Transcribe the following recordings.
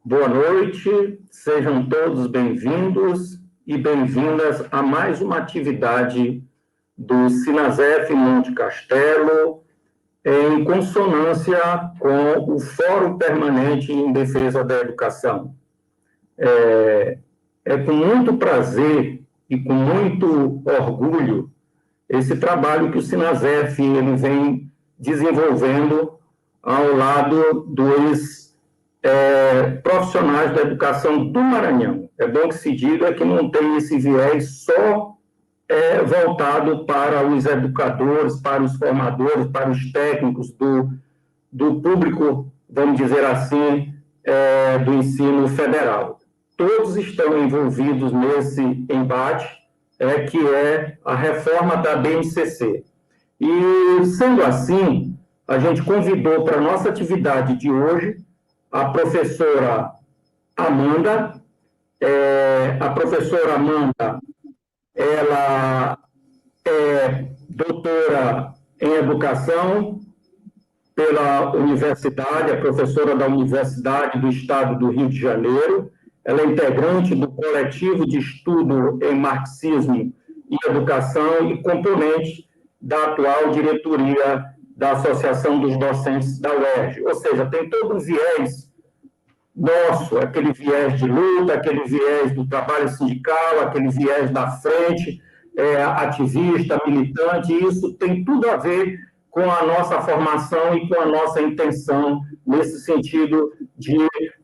Boa noite, sejam todos bem-vindos e bem-vindas a mais uma atividade do Sinasef Monte Castelo, em consonância com o Fórum Permanente em Defesa da Educação. É com muito prazer e com muito orgulho esse trabalho que o Sinasef ele vem desenvolvendo ao lado dos profissionais da educação do Maranhão. É bom que se diga que não tem esse viés só voltado para os educadores, para os formadores, para os técnicos do público, vamos dizer assim, do ensino federal. Todos estão envolvidos nesse embate, que é a reforma da BNCC. E, sendo assim, a gente convidou para a nossa atividade de hoje a professora Amanda. A professora Amanda, ela é doutora em educação pela universidade, é professora da Universidade do Estado do Rio de Janeiro. Ela é integrante do coletivo de estudo em marxismo e educação e componente da atual diretoria da Associação dos Docentes da UERJ. Ou seja, tem todo um viés nosso, aquele viés de luta, aquele viés do trabalho sindical, aquele viés da frente, ativista, militante, e isso tem tudo a ver com a nossa formação e com a nossa intenção nesse sentido de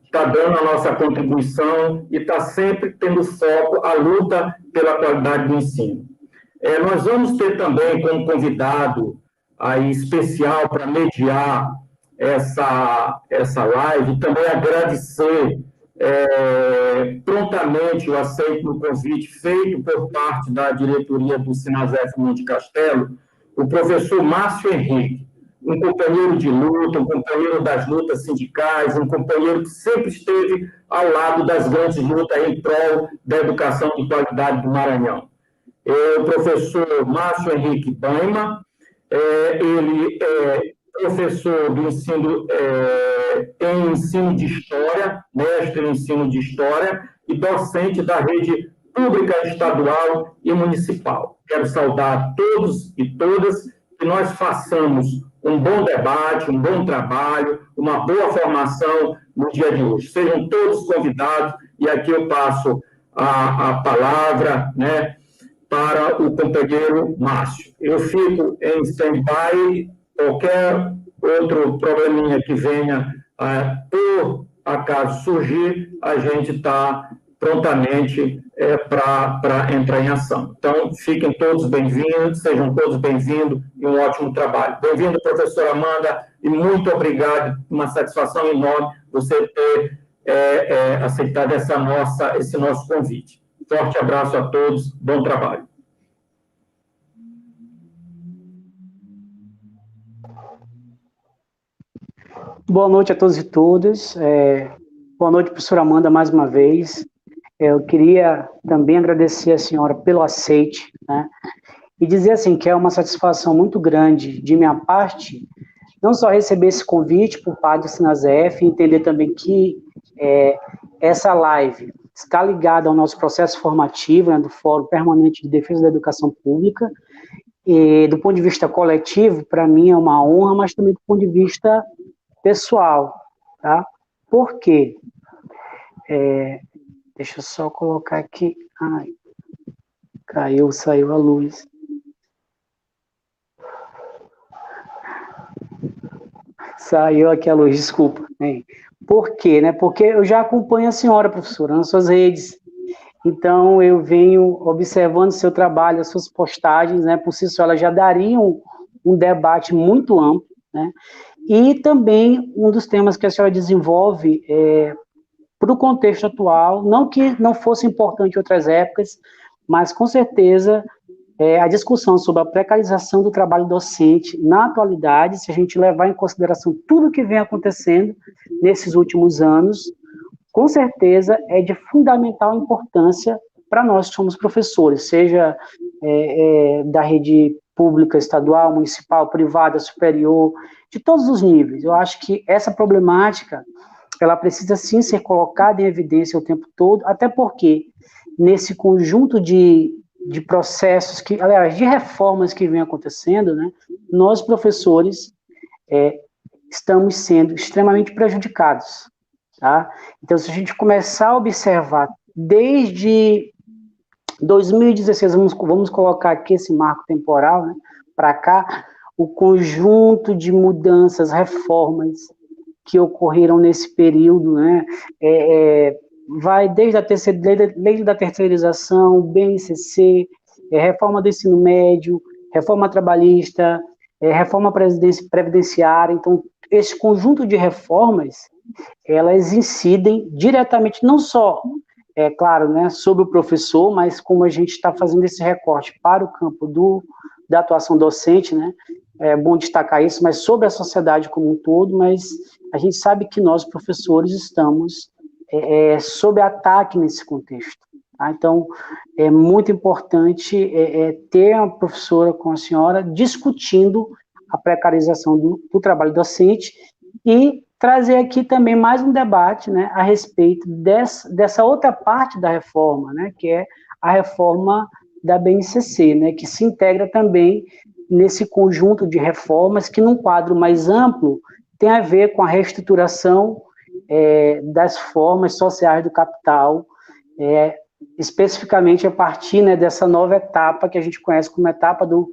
estar dando a nossa contribuição e estar sempre tendo foco a luta pela qualidade do ensino. Nós vamos ter também como convidado aí especial para mediar essa live, também agradecer prontamente o aceito no convite feito por parte da diretoria do Sinasef Monte Castelo, o professor Márcio Henrique, um companheiro de luta, um companheiro das lutas sindicais, um companheiro que sempre esteve ao lado das grandes lutas em prol da educação de qualidade do Maranhão. O professor Márcio Henrique Baima, ele é professor do ensino, em ensino de História, mestre em ensino de História e docente da rede pública estadual e municipal. Quero saudar todos e todas, que nós façamos um bom debate, um bom trabalho, uma boa formação no dia de hoje. Sejam todos convidados, e aqui eu passo a palavra, né, para o companheiro Márcio. Eu fico em stand-by, qualquer outro probleminha que venha por acaso surgir, a gente está prontamente para entrar em ação. Então, fiquem todos bem-vindos, sejam todos bem-vindos e um ótimo trabalho. Bem-vindo, professora Amanda, e muito obrigado, uma satisfação enorme você ter aceitado esse nosso convite. Forte abraço a todos, bom trabalho. Boa noite a todos e todas. Boa noite, professora Amanda, mais uma vez. Eu queria também agradecer a senhora pelo aceite, né, e dizer assim que é uma satisfação muito grande de minha parte, não só receber esse convite por parte do Sinasef, entender também que essa live está ligada ao nosso processo formativo, né, do Fórum Permanente de Defesa da Educação Pública, e do ponto de vista coletivo, para mim é uma honra, mas também do ponto de vista pessoal, tá? Por quê? Deixa eu só colocar aqui. Ai, saiu a luz. Saiu aqui a luz, desculpa. Por quê, né? Porque eu já acompanho a senhora, professora, nas suas redes. Então, eu venho observando seu trabalho, as suas postagens, né? Por si só, elas já dariam um debate muito amplo, né? E também um dos temas que a senhora desenvolve para o contexto atual, não que não fosse importante em outras épocas, mas com certeza a discussão sobre a precarização do trabalho docente na atualidade, se a gente levar em consideração tudo que vem acontecendo nesses últimos anos, com certeza é de fundamental importância para nós que somos professores, seja da rede pública, estadual, municipal, privada, superior, de todos os níveis. Eu acho que essa problemática, ela precisa sim ser colocada em evidência o tempo todo, até porque nesse conjunto de processos, aliás, de reformas que vem acontecendo, né, nós, professores, estamos sendo extremamente prejudicados. Tá? Então, se a gente começar a observar desde 2016, vamos colocar aqui esse marco temporal, né, para cá, o conjunto de mudanças, reformas que ocorreram nesse período, né, vai desde a lei da terceirização, BNCC, reforma do ensino médio, reforma trabalhista, reforma previdenciária. Então, esse conjunto de reformas, elas incidem diretamente, não só, claro, né, sobre o professor, mas como a gente está fazendo esse recorte para o campo da atuação docente, né, é bom destacar isso, mas sobre a sociedade como um todo, mas a gente sabe que nós, professores, estamos sob ataque nesse contexto. Tá? Então, é muito importante ter uma professora com a senhora discutindo a precarização do trabalho docente e trazer aqui também mais um debate, né, a respeito dessa outra parte da reforma, né, que é a reforma da BNCC, né, que se integra também nesse conjunto de reformas que, num quadro mais amplo, tem a ver com a reestruturação das formas sociais do capital, especificamente a partir, né, dessa nova etapa que a gente conhece como etapa do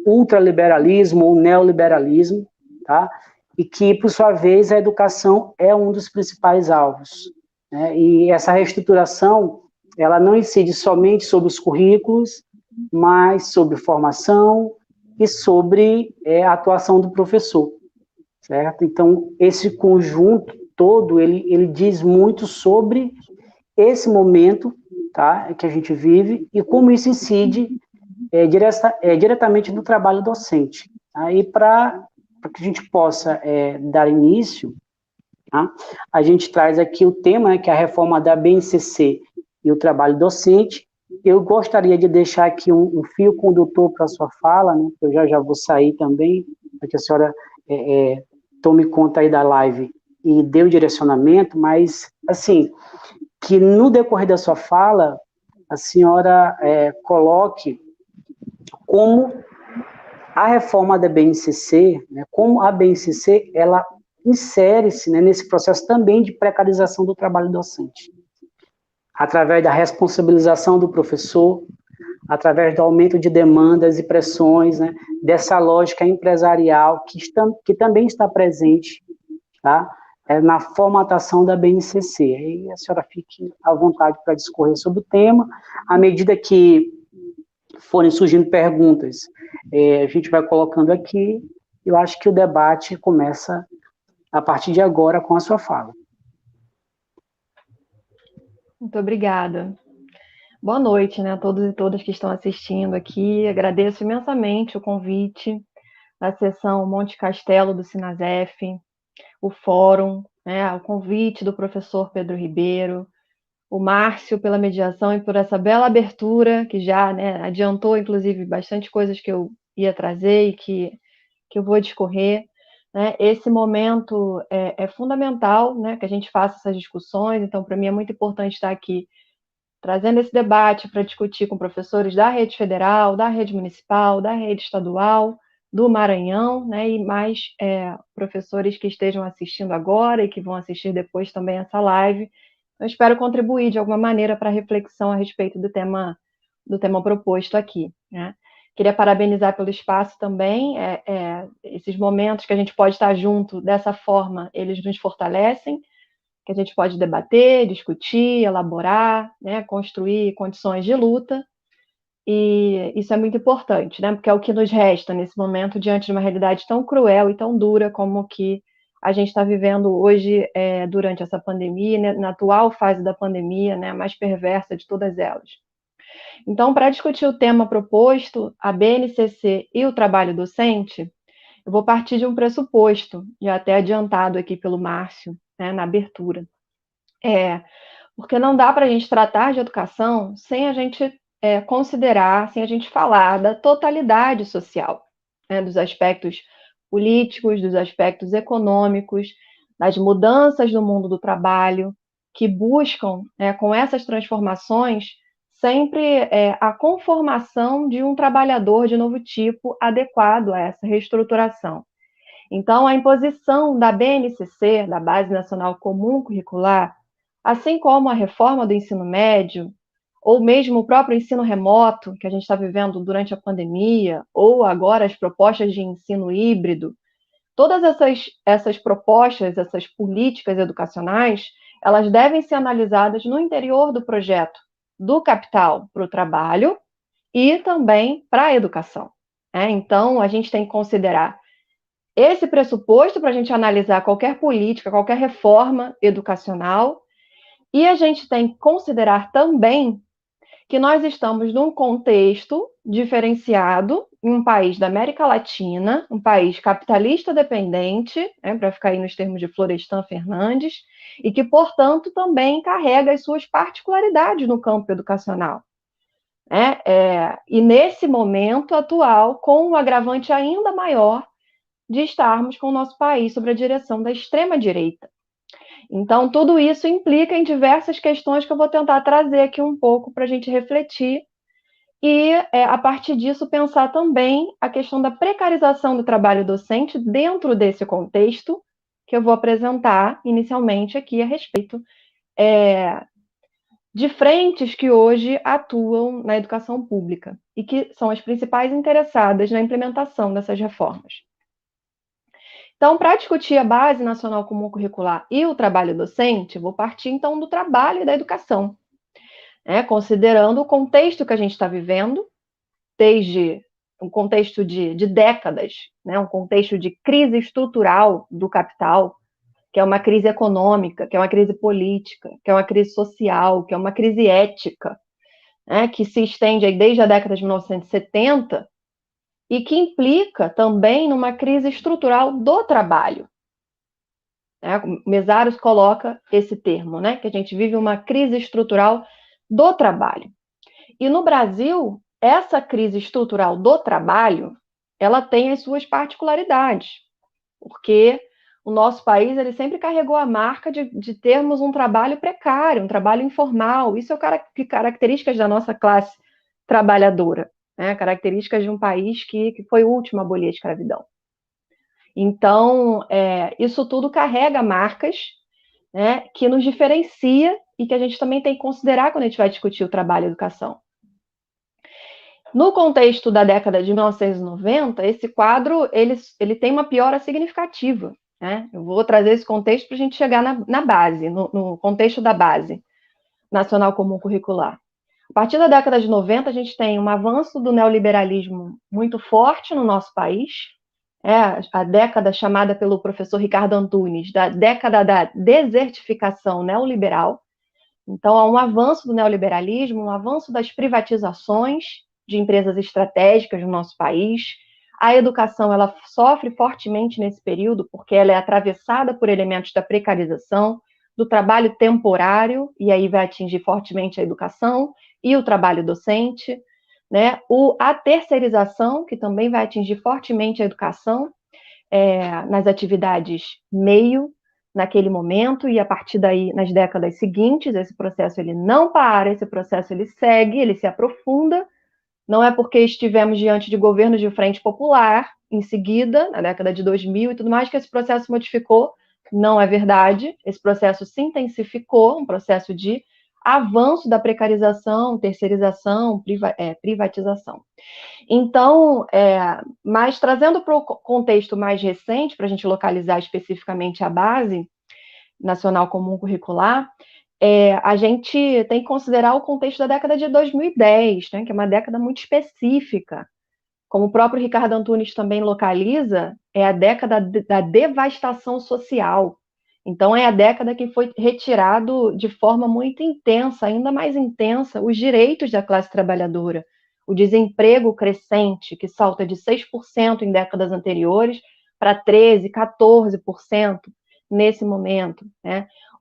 ultraliberalismo ou neoliberalismo, tá? E que, por sua vez, a educação é um dos principais alvos. Né? E essa reestruturação, ela não incide somente sobre os currículos, mas sobre formação e sobre a atuação do professor, certo? Então, esse conjunto todo, ele diz muito sobre esse momento, tá, que a gente vive e como isso incide diretamente no trabalho docente. Tá? E para que a gente possa dar início, tá? A gente traz aqui o tema, né, que é a reforma da BNCC e o trabalho docente. Eu gostaria de deixar aqui um fio condutor para a sua fala, né, eu já vou sair também, para que a senhora tome conta aí da live e dê o direcionamento, mas, assim, que no decorrer da sua fala, a senhora coloque como a reforma da BNCC, né, como a BNCC, ela insere-se, né, nesse processo também de precarização do trabalho docente, através da responsabilização do professor, através do aumento de demandas e pressões, né, dessa lógica empresarial que também está presente, tá, na formatação da BNCC. Aí a senhora fique à vontade para discorrer sobre o tema. À medida que forem surgindo perguntas, a gente vai colocando aqui. Eu acho que o debate começa a partir de agora com a sua fala. Muito obrigada. Boa noite, né, a todos e todas que estão assistindo aqui. Agradeço imensamente o convite da sessão Monte Castelo do Sinasef, o fórum, né, o convite do professor Pedro Ribeiro, o Márcio pela mediação e por essa bela abertura, que já, né, adiantou, inclusive, bastante coisas que eu ia trazer e que eu vou discorrer. Né? Esse momento é fundamental, né, que a gente faça essas discussões, então, para mim, é muito importante estar aqui trazendo esse debate para discutir com professores da rede federal, da rede municipal, da rede estadual, do Maranhão, né, e mais professores que estejam assistindo agora e que vão assistir depois também essa live. Eu espero contribuir de alguma maneira para a reflexão a respeito do tema proposto aqui. Né? Queria parabenizar pelo espaço também. Esses momentos que a gente pode estar junto dessa forma, eles nos fortalecem, que a gente pode debater, discutir, elaborar, né, construir condições de luta, e isso é muito importante, né, porque é o que nos resta nesse momento diante de uma realidade tão cruel e tão dura como que a gente está vivendo hoje durante essa pandemia, né, na atual fase da pandemia, né, a mais perversa de todas elas. Então, para discutir o tema proposto, a BNCC e o trabalho docente, eu vou partir de um pressuposto, já até adiantado aqui pelo Márcio, né, na abertura. Porque não dá para a gente tratar de educação sem a gente considerar, sem a gente falar da totalidade social, né, dos aspectos políticos, dos aspectos econômicos, das mudanças no mundo do trabalho, que buscam, com essas transformações, sempre a conformação de um trabalhador de novo tipo adequado a essa reestruturação. Então, a imposição da BNCC, da Base Nacional Comum Curricular, assim como a reforma do ensino médio, ou mesmo o próprio ensino remoto, que a gente está vivendo durante a pandemia, ou agora as propostas de ensino híbrido, todas essas propostas, essas políticas educacionais, elas devem ser analisadas no interior do projeto do capital para o trabalho e também para a educação. Então, a gente tem que considerar esse pressuposto para a gente analisar qualquer política, qualquer reforma educacional, e a gente tem que considerar também que nós estamos num contexto diferenciado em um país da América Latina, um país capitalista dependente, para ficar aí nos termos de Florestan Fernandes, e que, portanto, também carrega as suas particularidades no campo educacional. E nesse momento atual, com um agravante ainda maior de estarmos com o nosso país sob a direção da extrema-direita. Então, tudo isso implica em diversas questões que eu vou tentar trazer aqui um pouco para a gente refletir e, a partir disso, pensar também a questão da precarização do trabalho docente dentro desse contexto que eu vou apresentar inicialmente aqui a respeito de frentes que hoje atuam na educação pública e que são as principais interessadas na implementação dessas reformas. Então, para discutir a Base Nacional Comum Curricular e o trabalho docente, vou partir, então, do trabalho e da educação, considerando o contexto que a gente está vivendo, desde um contexto de décadas, um contexto de crise estrutural do capital, que é uma crise econômica, que é uma crise política, que é uma crise social, que é uma crise ética, que se estende aí desde a década de 1970, e que implica também numa crise estrutural do trabalho. Mesaros coloca esse termo, que a gente vive uma crise estrutural do trabalho. E no Brasil, essa crise estrutural do trabalho, ela tem as suas particularidades, porque o nosso país ele sempre carregou a marca de termos um trabalho precário, um trabalho informal. Isso é características da nossa classe trabalhadora. Características de um país que foi o último a abolir a escravidão. Então, isso tudo carrega marcas que nos diferencia e que a gente também tem que considerar quando a gente vai discutir o trabalho e a educação. No contexto da década de 1990, esse quadro ele tem uma piora significativa. Eu vou trazer esse contexto para a gente chegar na base, no contexto da Base Nacional Comum Curricular. A partir da década de 90, a gente tem um avanço do neoliberalismo muito forte no nosso país, a década chamada pelo professor Ricardo Antunes, da década da desertificação neoliberal. Então, há um avanço do neoliberalismo, um avanço das privatizações de empresas estratégicas no nosso país. A educação ela sofre fortemente nesse período, porque ela é atravessada por elementos da precarização, do trabalho temporário, e aí vai atingir fortemente a educação, e o trabalho docente, a terceirização, que também vai atingir fortemente a educação, nas atividades meio, naquele momento, e a partir daí, nas décadas seguintes, esse processo ele não para, esse processo ele segue, ele se aprofunda. Não é porque estivemos diante de governos de frente popular, em seguida, na década de 2000 e tudo mais, que esse processo modificou. Não é verdade. Esse processo se intensificou, um processo de avanço da precarização, terceirização, privatização. Então, mas trazendo para o contexto mais recente, para a gente localizar especificamente a Base Nacional Comum Curricular, a gente tem que considerar o contexto da década de 2010, que é uma década muito específica. Como o próprio Ricardo Antunes também localiza, é a década da devastação social. Então, é a década que foi retirado de forma muito intensa, ainda mais intensa, os direitos da classe trabalhadora. O desemprego crescente, que salta de 6% em décadas anteriores para 13%, 14% nesse momento,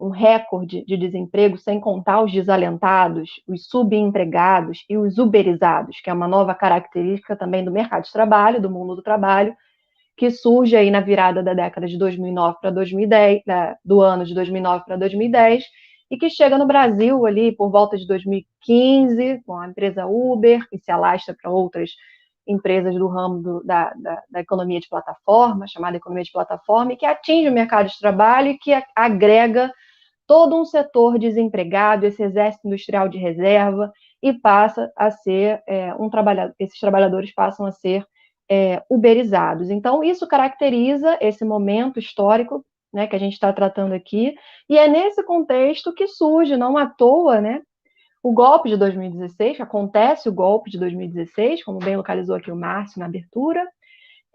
um recorde de desemprego, sem contar os desalentados, os subempregados e os uberizados, que é uma nova característica também do mercado de trabalho, do mundo do trabalho, que surge aí na virada da década de 2009 para 2010, do ano de 2009 para 2010, e que chega no Brasil ali por volta de 2015, com a empresa Uber, e se alastra para outras empresas do ramo da economia de plataforma, chamada economia de plataforma, e que atinge o mercado de trabalho e que agrega todo um setor desempregado, esse exército industrial de reserva, e passa a ser esses trabalhadores passam a ser uberizados. Então, isso caracteriza esse momento histórico, né, que a gente está tratando aqui, e é nesse contexto que surge, não à toa, né, o golpe de 2016, acontece o golpe de 2016, como bem localizou aqui o Márcio na abertura,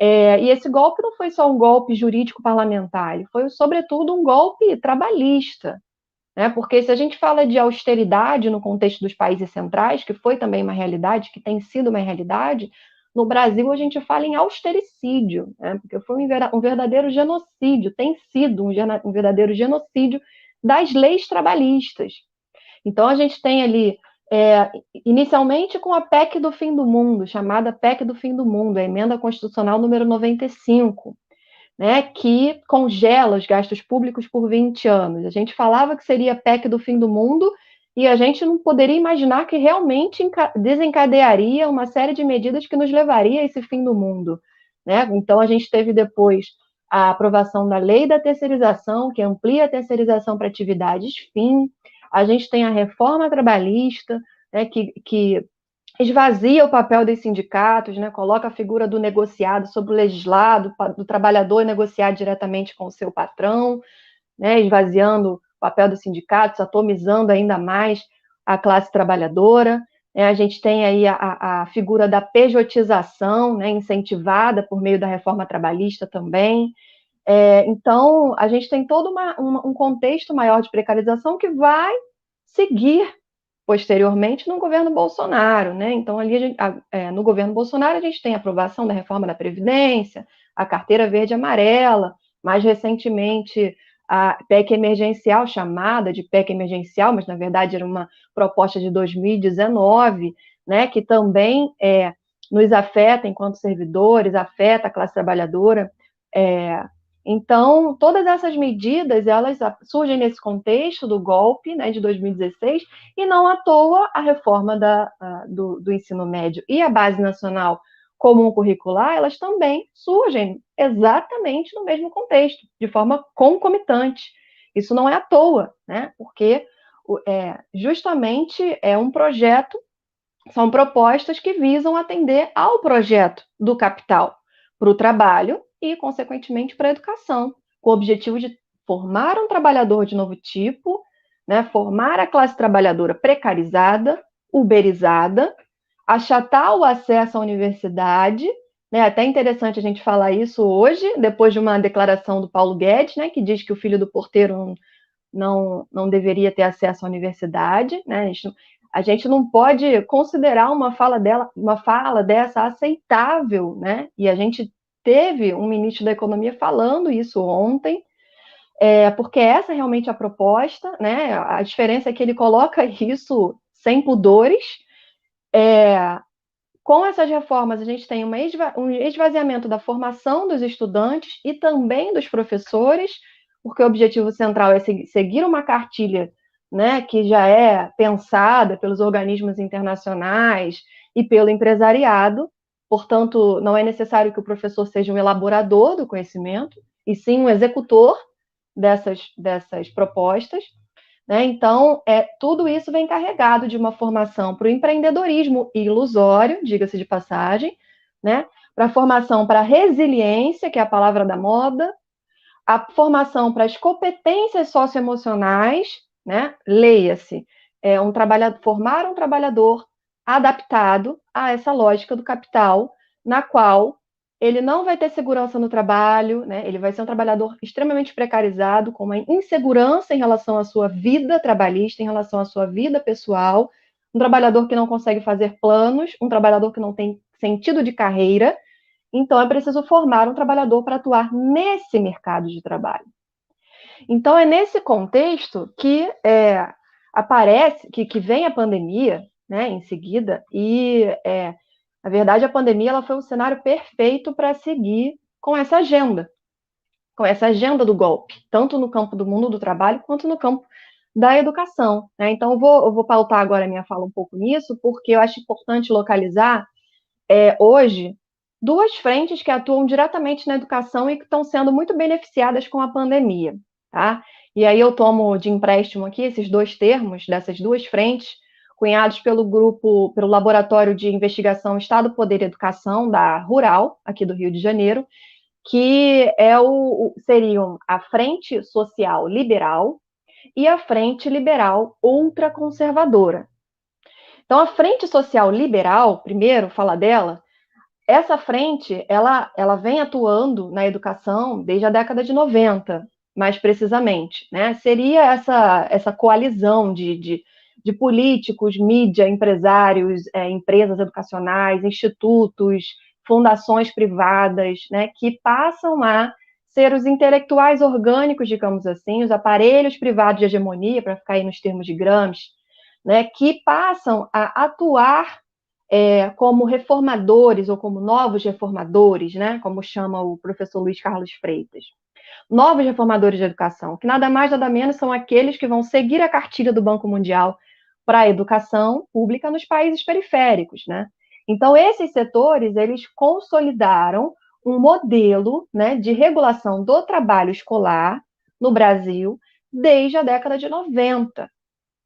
e esse golpe não foi só um golpe jurídico-parlamentar, ele foi, sobretudo, um golpe trabalhista, né? Porque se a gente fala de austeridade no contexto dos países centrais, que foi também uma realidade, que tem sido uma realidade, no Brasil a gente fala em austericídio, né? Porque foi um verdadeiro genocídio, tem sido um verdadeiro genocídio das leis trabalhistas. Então a gente tem ali, inicialmente com a PEC do fim do mundo, chamada PEC do fim do mundo, a emenda constitucional número 95, né, que congela os gastos públicos por 20 anos. A gente falava que seria a PEC do fim do mundo e a gente não poderia imaginar que realmente desencadearia uma série de medidas que nos levaria a esse fim do mundo, né? Então a gente teve depois a aprovação da lei da terceirização, que amplia a terceirização para atividades fim. A gente tem a reforma trabalhista, né, que esvazia o papel dos sindicatos, né, coloca a figura do negociado sobre o legislado, do trabalhador negociar diretamente com o seu patrão, né, esvaziando o papel dos sindicatos, atomizando ainda mais a classe trabalhadora. A gente tem aí a figura da pejotização, né, incentivada por meio da reforma trabalhista também. Então, a gente tem todo um contexto maior de precarização que vai seguir posteriormente no governo Bolsonaro, né? Então, ali no governo Bolsonaro, a gente tem a aprovação da reforma da Previdência, a carteira verde e amarela, mais recentemente a PEC emergencial, chamada de PEC emergencial, mas na verdade era uma proposta de 2019, né? Que também nos afeta enquanto servidores, afeta a classe trabalhadora. Então, todas essas medidas, elas surgem nesse contexto do golpe, né, de 2016, e não à toa a reforma do ensino médio e a Base Nacional Comum Curricular, elas também surgem exatamente no mesmo contexto, de forma concomitante. Isso não é à toa, né, porque justamente é um projeto, são propostas que visam atender ao projeto do capital para o trabalho e, consequentemente, para a educação, com o objetivo de formar um trabalhador de novo tipo, né, formar a classe trabalhadora precarizada, uberizada, achatar o acesso à universidade, né, até interessante a gente falar isso hoje, depois de uma declaração do Paulo Guedes, né, que diz que o filho do porteiro não deveria ter acesso à universidade, né, a gente não pode considerar uma fala dessa aceitável, né, e a gente teve um ministro da Economia falando isso ontem, porque essa é realmente a proposta, né? A diferença é que ele coloca isso sem pudores. Com essas reformas, a gente tem um esvaziamento da formação dos estudantes e também dos professores, porque o objetivo central é seguir uma cartilha, né, que já é pensada pelos organismos internacionais e pelo empresariado. Portanto, não é necessário que o professor seja um elaborador do conhecimento, e sim um executor dessas propostas, né? Então, tudo isso vem carregado de uma formação para o empreendedorismo ilusório, diga-se de passagem, né? Para a formação para a resiliência, que é a palavra da moda, a formação para as competências socioemocionais, né? Leia-se, formar um trabalhador adaptado a essa lógica do capital, na qual ele não vai ter segurança no trabalho, né? Ele vai ser um trabalhador extremamente precarizado, com uma insegurança em relação à sua vida trabalhista, em relação à sua vida pessoal, um trabalhador que não consegue fazer planos, um trabalhador que não tem sentido de carreira. Então, é preciso formar um trabalhador para atuar nesse mercado de trabalho. Então, é nesse contexto que aparece, que vem a pandemia, né, em seguida, e, na verdade, a pandemia ela foi um cenário perfeito para seguir com essa agenda do golpe, tanto no campo do mundo do trabalho quanto no campo da educação, né? Então, eu vou pautar agora a minha fala um pouco nisso, porque eu acho importante localizar, hoje, duas frentes que atuam diretamente na educação e que estão sendo muito beneficiadas com a pandemia, tá? E aí eu tomo de empréstimo aqui esses dois termos, dessas duas frentes, cunhados pelo Laboratório de Investigação Estado, Poder e Educação, da Rural, aqui do Rio de Janeiro, que seriam a Frente Social Liberal e a Frente Liberal Ultraconservadora. Então, a Frente Social Liberal, primeiro, falar dela, essa frente, ela vem atuando na educação desde a década de 90, mais precisamente, né? Seria essa coalizão de políticos, mídia, empresários, empresas educacionais, institutos, fundações privadas, né, que passam a ser os intelectuais orgânicos, digamos assim, os aparelhos privados de hegemonia, para ficar aí nos termos de Gramsci, né, que passam a atuar como reformadores ou como novos reformadores, né, como chama o professor Luiz Carlos Freitas. Novos reformadores de educação, que nada mais, nada menos são aqueles que vão seguir a cartilha do Banco Mundial para a educação pública nos países periféricos, né? Então, esses setores, eles consolidaram um modelo, né, de regulação do trabalho escolar no Brasil desde a década de 90,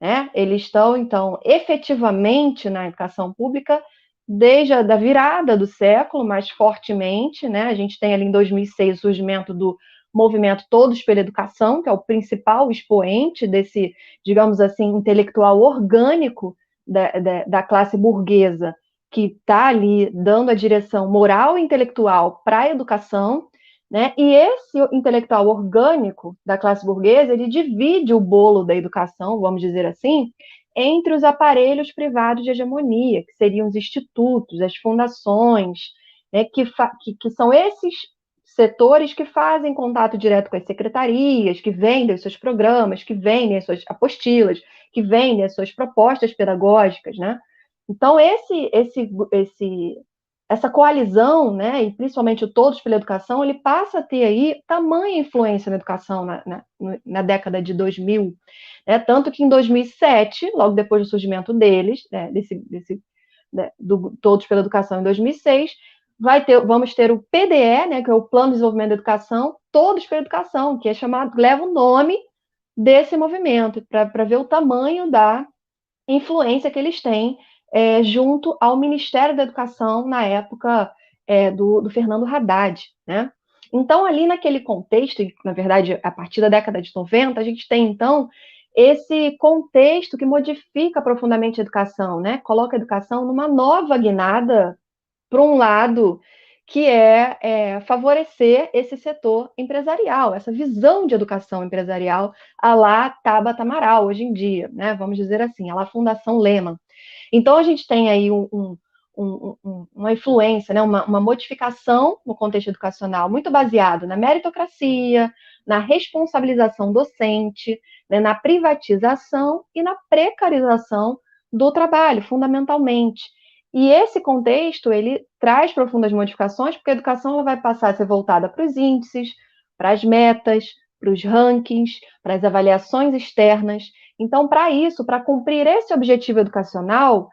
né? Eles estão, então, efetivamente na educação pública desde a da virada do século, mais fortemente, né? A gente tem ali em 2006 o surgimento do movimento Todos pela Educação, que é o principal expoente desse, digamos assim, intelectual orgânico da classe burguesa, que está ali dando a direção moral e intelectual para a educação, né? E esse intelectual orgânico da classe burguesa, ele divide o bolo da educação, vamos dizer assim, entre os aparelhos privados de hegemonia, que seriam os institutos, as fundações, né, que são esses setores que fazem contato direto com as secretarias, que vendem os seus programas, que vendem as suas apostilas, que vendem as suas propostas pedagógicas, né? Então, essa coalizão, né, e principalmente o Todos pela Educação, ele passa a ter aí tamanha influência na educação na década de 2000, né, tanto que em 2007, logo depois do surgimento deles, né, do Todos pela Educação em 2006, vamos ter o PDE, né, que é o Plano de Desenvolvimento da Educação, Todos pela Educação, que leva o nome desse movimento, para ver o tamanho da influência que eles têm junto ao Ministério da Educação na época do Fernando Haddad, né? Então, ali naquele contexto, e, na verdade, a partir da década de 90, a gente tem, então, esse contexto que modifica profundamente a educação, né? Coloca a educação numa nova guinada, para um lado, que é favorecer esse setor empresarial, essa visão de educação empresarial à la Tabata Amaral, hoje em dia, né? Vamos dizer assim, à la Fundação Lehman. Então, a gente tem aí uma influência, né, uma modificação no contexto educacional muito baseado na meritocracia, na responsabilização docente, né, na privatização e na precarização do trabalho, fundamentalmente. E esse contexto, ele traz profundas modificações, porque a educação ela vai passar a ser voltada para os índices, para as metas, para os rankings, para as avaliações externas. Então, para isso, para cumprir esse objetivo educacional,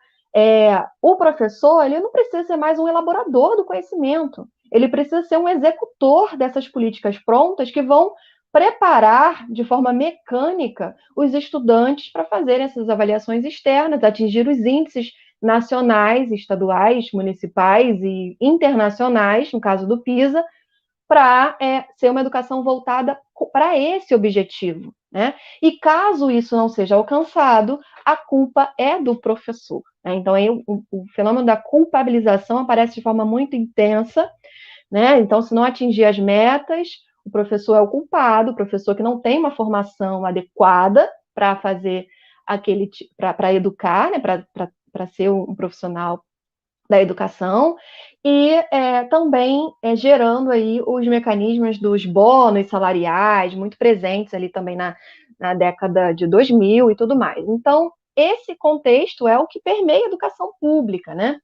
o professor ele não precisa ser mais um elaborador do conhecimento, ele precisa ser um executor dessas políticas prontas que vão preparar de forma mecânica os estudantes para fazerem essas avaliações externas, atingir os índices nacionais, estaduais, municipais e internacionais, no caso do PISA, para ser uma educação voltada para esse objetivo, né? E caso isso não seja alcançado, a culpa é do professor, né? Então, aí, o fenômeno da culpabilização aparece de forma muito intensa, né? Então, se não atingir as metas, o professor é o culpado, o professor que não tem uma formação adequada para fazer para educar, né? Para ser um profissional da educação, e também gerando aí os mecanismos dos bônus salariais, muito presentes ali também na década de 2000 e tudo mais. Então, esse contexto é o que permeia a educação pública, né?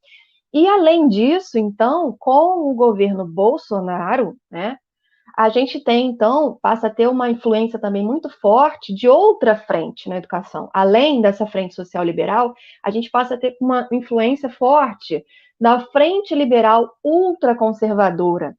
E, além disso, então, com o governo Bolsonaro, né, a gente tem, então, passa a ter uma influência também muito forte de outra frente na educação. Além dessa frente social liberal, a gente passa a ter uma influência forte da frente liberal ultraconservadora.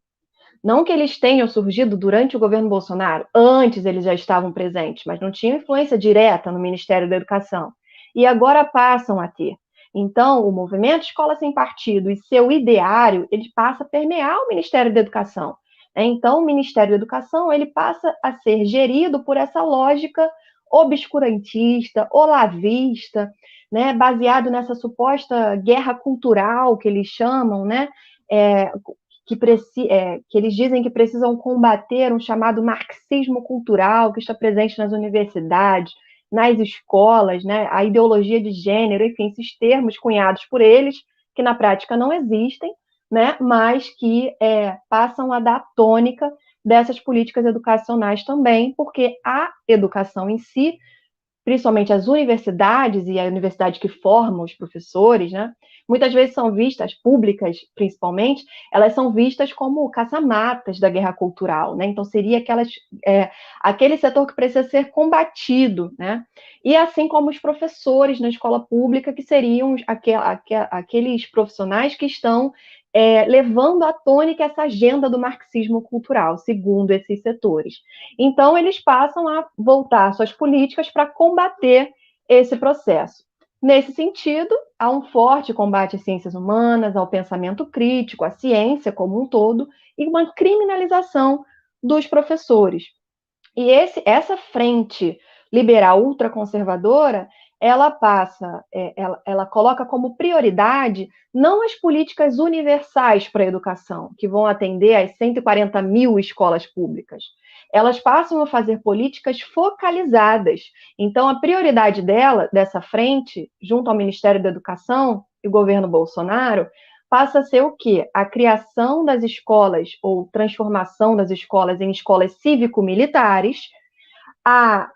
Não que eles tenham surgido durante o governo Bolsonaro, antes eles já estavam presentes, mas não tinham influência direta no Ministério da Educação. E agora passam a ter. Então, o movimento Escola Sem Partido e seu ideário, ele passa a permear o Ministério da Educação. Então, o Ministério da Educação, ele passa a ser gerido por essa lógica obscurantista, olavista, né, baseado nessa suposta guerra cultural que eles chamam, né, que eles dizem que precisam combater um chamado marxismo cultural que está presente nas universidades, nas escolas, né, a ideologia de gênero, enfim, esses termos cunhados por eles, que na prática não existem, né, mas que passam a dar tônica dessas políticas educacionais também, porque a educação em si, principalmente as universidades e a universidade que forma os professores, né, muitas vezes são vistas, públicas principalmente, elas são vistas como caça-matas da guerra cultural, né? Então seria aquele setor que precisa ser combatido, né? E assim como os professores na escola pública, que seriam aqueles profissionais que estão levando à tônica essa agenda do marxismo cultural, segundo esses setores. Então, eles passam a voltar suas políticas para combater esse processo. Nesse sentido, há um forte combate às ciências humanas, ao pensamento crítico, à ciência como um todo, e uma criminalização dos professores. E essa frente liberal ultraconservadora, ela passa, ela coloca como prioridade não as políticas universais para a educação, que vão atender às 140 mil escolas públicas. Elas passam a fazer políticas focalizadas. Então, a prioridade dessa frente, junto ao Ministério da Educação e o governo Bolsonaro, passa a ser o quê? A criação das escolas, ou transformação das escolas em escolas cívico-militares, a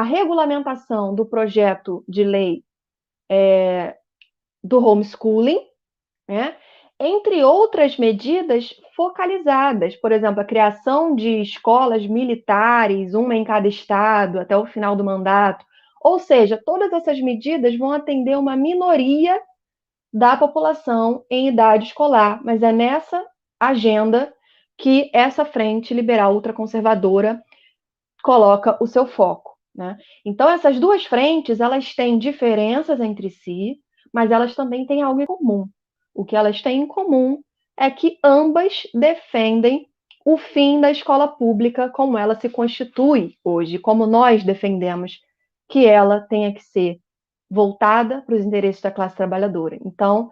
regulamentação do projeto de lei do homeschooling, né? Entre outras medidas focalizadas, por exemplo, a criação de escolas militares, uma em cada estado, até o final do mandato. Ou seja, todas essas medidas vão atender uma minoria da população em idade escolar, mas é nessa agenda que essa frente liberal ultraconservadora coloca o seu foco, né? Então, essas duas frentes, elas têm diferenças entre si, mas elas também têm algo em comum. O que elas têm em comum é que ambas defendem o fim da escola pública como ela se constitui hoje, como nós defendemos que ela tenha que ser voltada para os interesses da classe trabalhadora. Então,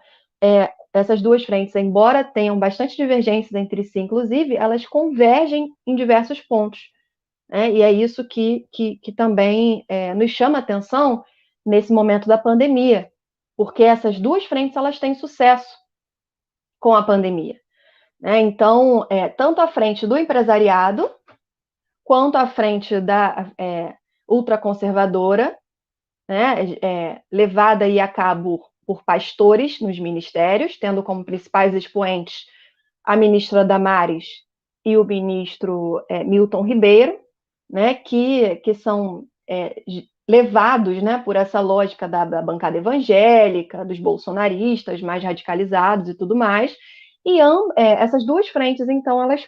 essas duas frentes, embora tenham bastante divergências entre si, inclusive, elas convergem em diversos pontos. E é isso que também nos chama a atenção nesse momento da pandemia, porque essas duas frentes elas têm sucesso com a pandemia. Então, tanto a frente do empresariado, quanto a frente da ultraconservadora, levada aí a cabo por pastores nos ministérios, tendo como principais expoentes a ministra Damares e o ministro Milton Ribeiro, né, que são levados, né, por essa lógica da bancada evangélica, dos bolsonaristas mais radicalizados e tudo mais. E essas duas frentes, então, elas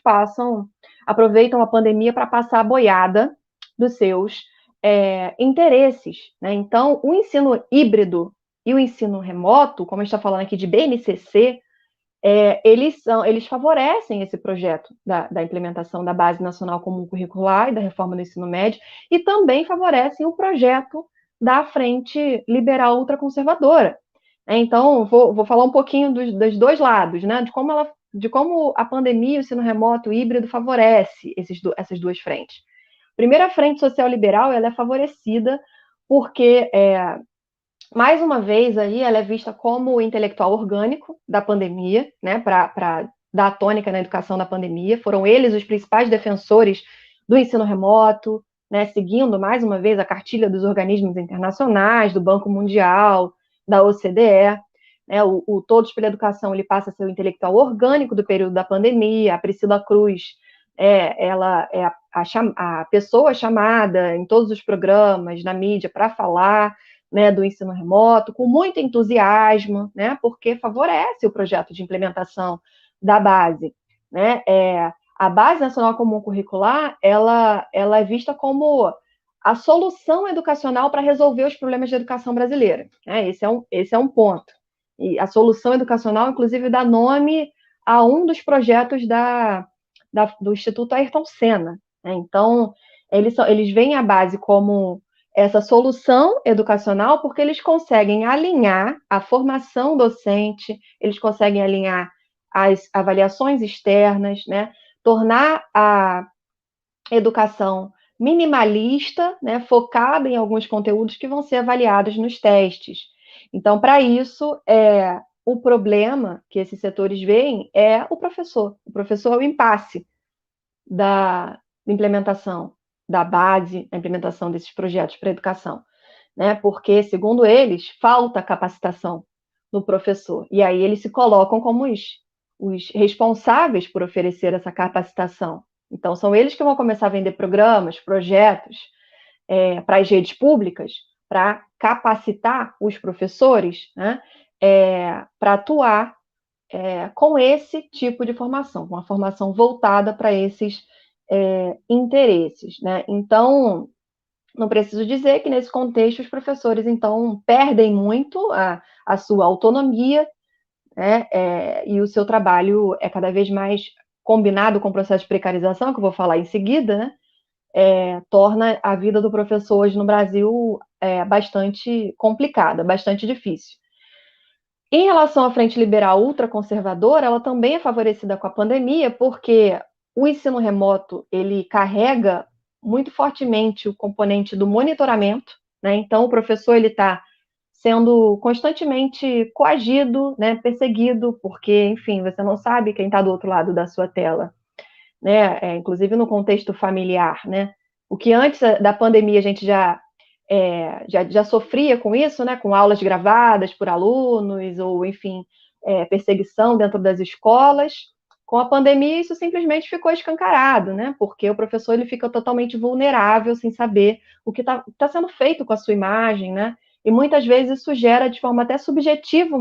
aproveitam a pandemia para passar a boiada dos seus interesses, né? Então, o ensino híbrido e o ensino remoto, como a gente está falando aqui de BNCC, eles favorecem esse projeto da implementação da Base Nacional Comum Curricular e da reforma do ensino médio, e também favorecem o projeto da Frente Liberal Ultraconservadora. Então, vou falar um pouquinho dos dois lados, né, de como a pandemia e o ensino remoto híbrido favorece essas duas frentes. Primeiro, a Frente Social Liberal ela é favorecida porque mais uma vez, aí, ela é vista como o intelectual orgânico da pandemia, né, para dar tônica na educação da pandemia. Foram eles os principais defensores do ensino remoto, né, seguindo, mais uma vez, a cartilha dos organismos internacionais, do Banco Mundial, da OCDE. né? O Todos pela Educação, ele passa a ser o intelectual orgânico do período da pandemia. A Priscila Cruz, ela é a pessoa chamada em todos os programas, na mídia, para falar, né, do ensino remoto, com muito entusiasmo, né, porque favorece o projeto de implementação da base, né? A Base Nacional Comum Curricular, ela é vista como a solução educacional para resolver os problemas de educação brasileira, né? Esse é um ponto. E a solução educacional, inclusive, dá nome a um dos projetos do Instituto Ayrton Senna, né? Então, eles veem a base como essa solução educacional porque eles conseguem alinhar a formação docente, eles conseguem alinhar as avaliações externas, né? Tornar a educação minimalista, né? Focada em alguns conteúdos que vão ser avaliados nos testes. Então, para isso, o problema que esses setores veem é o professor. O professor é o impasse da implementação da base, a implementação desses projetos para a educação, né? Porque, segundo eles, falta capacitação no professor. E aí eles se colocam como os responsáveis por oferecer essa capacitação. Então, são eles que vão começar a vender programas, projetos para as redes públicas, para capacitar os professores, né? Para atuar com esse tipo de formação, uma formação voltada para esses interesses, né? Então, não preciso dizer que nesse contexto os professores, então, perdem muito a sua autonomia, né? E o seu trabalho é cada vez mais combinado com o processo de precarização, que eu vou falar em seguida, né? Torna a vida do professor hoje no Brasil bastante complicada, bastante difícil. Em relação à frente liberal ultraconservadora, ela também é favorecida com a pandemia, porque o ensino remoto, ele carrega muito fortemente o componente do monitoramento, né? Então, o professor, ele está sendo constantemente coagido, né, perseguido, porque, enfim, você não sabe quem está do outro lado da sua tela, né? Inclusive no contexto familiar, né? O que antes da pandemia a gente já sofria com isso, né, com aulas gravadas por alunos, ou, enfim, perseguição dentro das escolas. Com a pandemia, isso simplesmente ficou escancarado, né, porque o professor ele fica totalmente vulnerável, sem saber o que tá sendo feito com a sua imagem, né, e muitas vezes isso gera de forma até subjetiva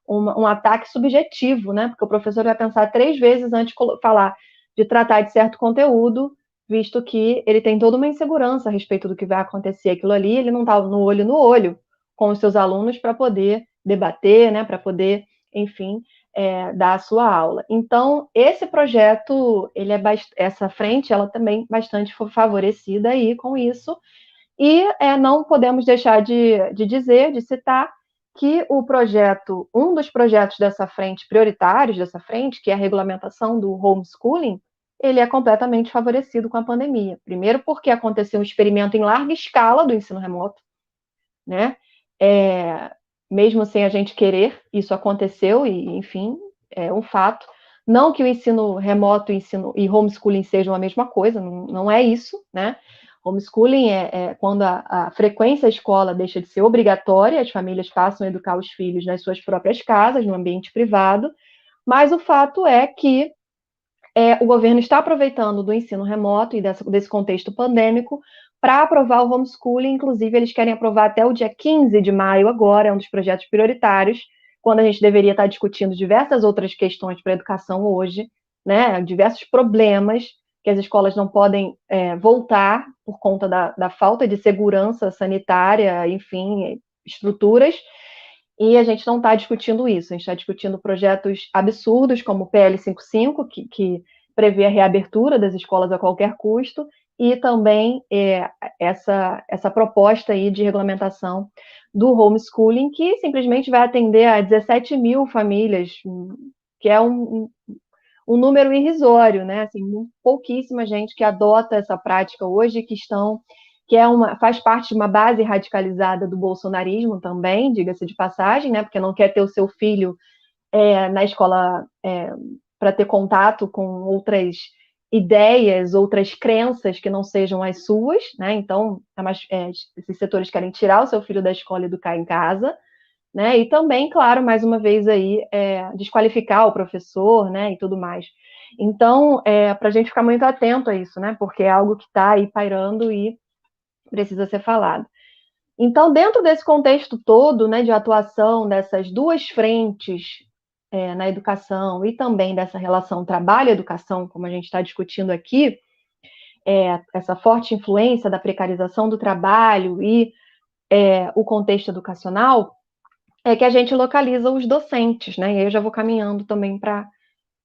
um ataque subjetivo, né, porque o professor vai pensar 3 vezes antes de falar, de tratar de certo conteúdo, visto que ele tem toda uma insegurança a respeito do que vai acontecer aquilo ali, ele não está no olho com os seus alunos para poder debater, né, para poder, enfim, dar a sua aula. Então, esse projeto, essa frente, ela também bastante favorecida aí com isso, e não podemos deixar de citar que um dos projetos dessa frente, prioritários dessa frente, que é a regulamentação do homeschooling, ele é completamente favorecido com a pandemia. Primeiro porque aconteceu um experimento em larga escala do ensino remoto, né? Mesmo sem a gente querer, isso aconteceu e, enfim, é um fato. Não que o ensino remoto e homeschooling sejam a mesma coisa, não é isso, né? Homeschooling é quando a frequência à escola deixa de ser obrigatória, as famílias passam a educar os filhos nas suas próprias casas, no ambiente privado, mas o fato é que o governo está aproveitando do ensino remoto e desse contexto pandêmico para aprovar o homeschooling. Inclusive, eles querem aprovar até o dia 15 de maio agora, é um dos projetos prioritários, quando a gente deveria estar discutindo diversas outras questões para a educação hoje, né? Diversos problemas que as escolas não podem voltar por conta da falta de segurança sanitária, enfim, estruturas, e a gente não está discutindo isso, a gente está discutindo projetos absurdos, como o PL 55, que prevê a reabertura das escolas a qualquer custo, e também essa proposta aí de regulamentação do homeschooling, que simplesmente vai atender a 17 mil famílias, que é um número irrisório, né? Assim, pouquíssima gente que adota essa prática hoje, faz parte de uma base radicalizada do bolsonarismo também, diga-se de passagem, né? Porque não quer ter o seu filho na escola para ter contato com outras ideias, outras crenças que não sejam as suas, né? Então, esses setores querem tirar o seu filho da escola e educar em casa, né? E também, claro, mais uma vez aí, desqualificar o professor, né? E tudo mais. Então, para a gente ficar muito atento a isso, né? Porque é algo que está aí pairando e precisa ser falado. Então, dentro desse contexto todo, né, de atuação dessas duas frentes na educação e também dessa relação trabalho-educação, como a gente está discutindo aqui, essa forte influência da precarização do trabalho e o contexto educacional, é que a gente localiza os docentes, né? E aí eu já vou caminhando também para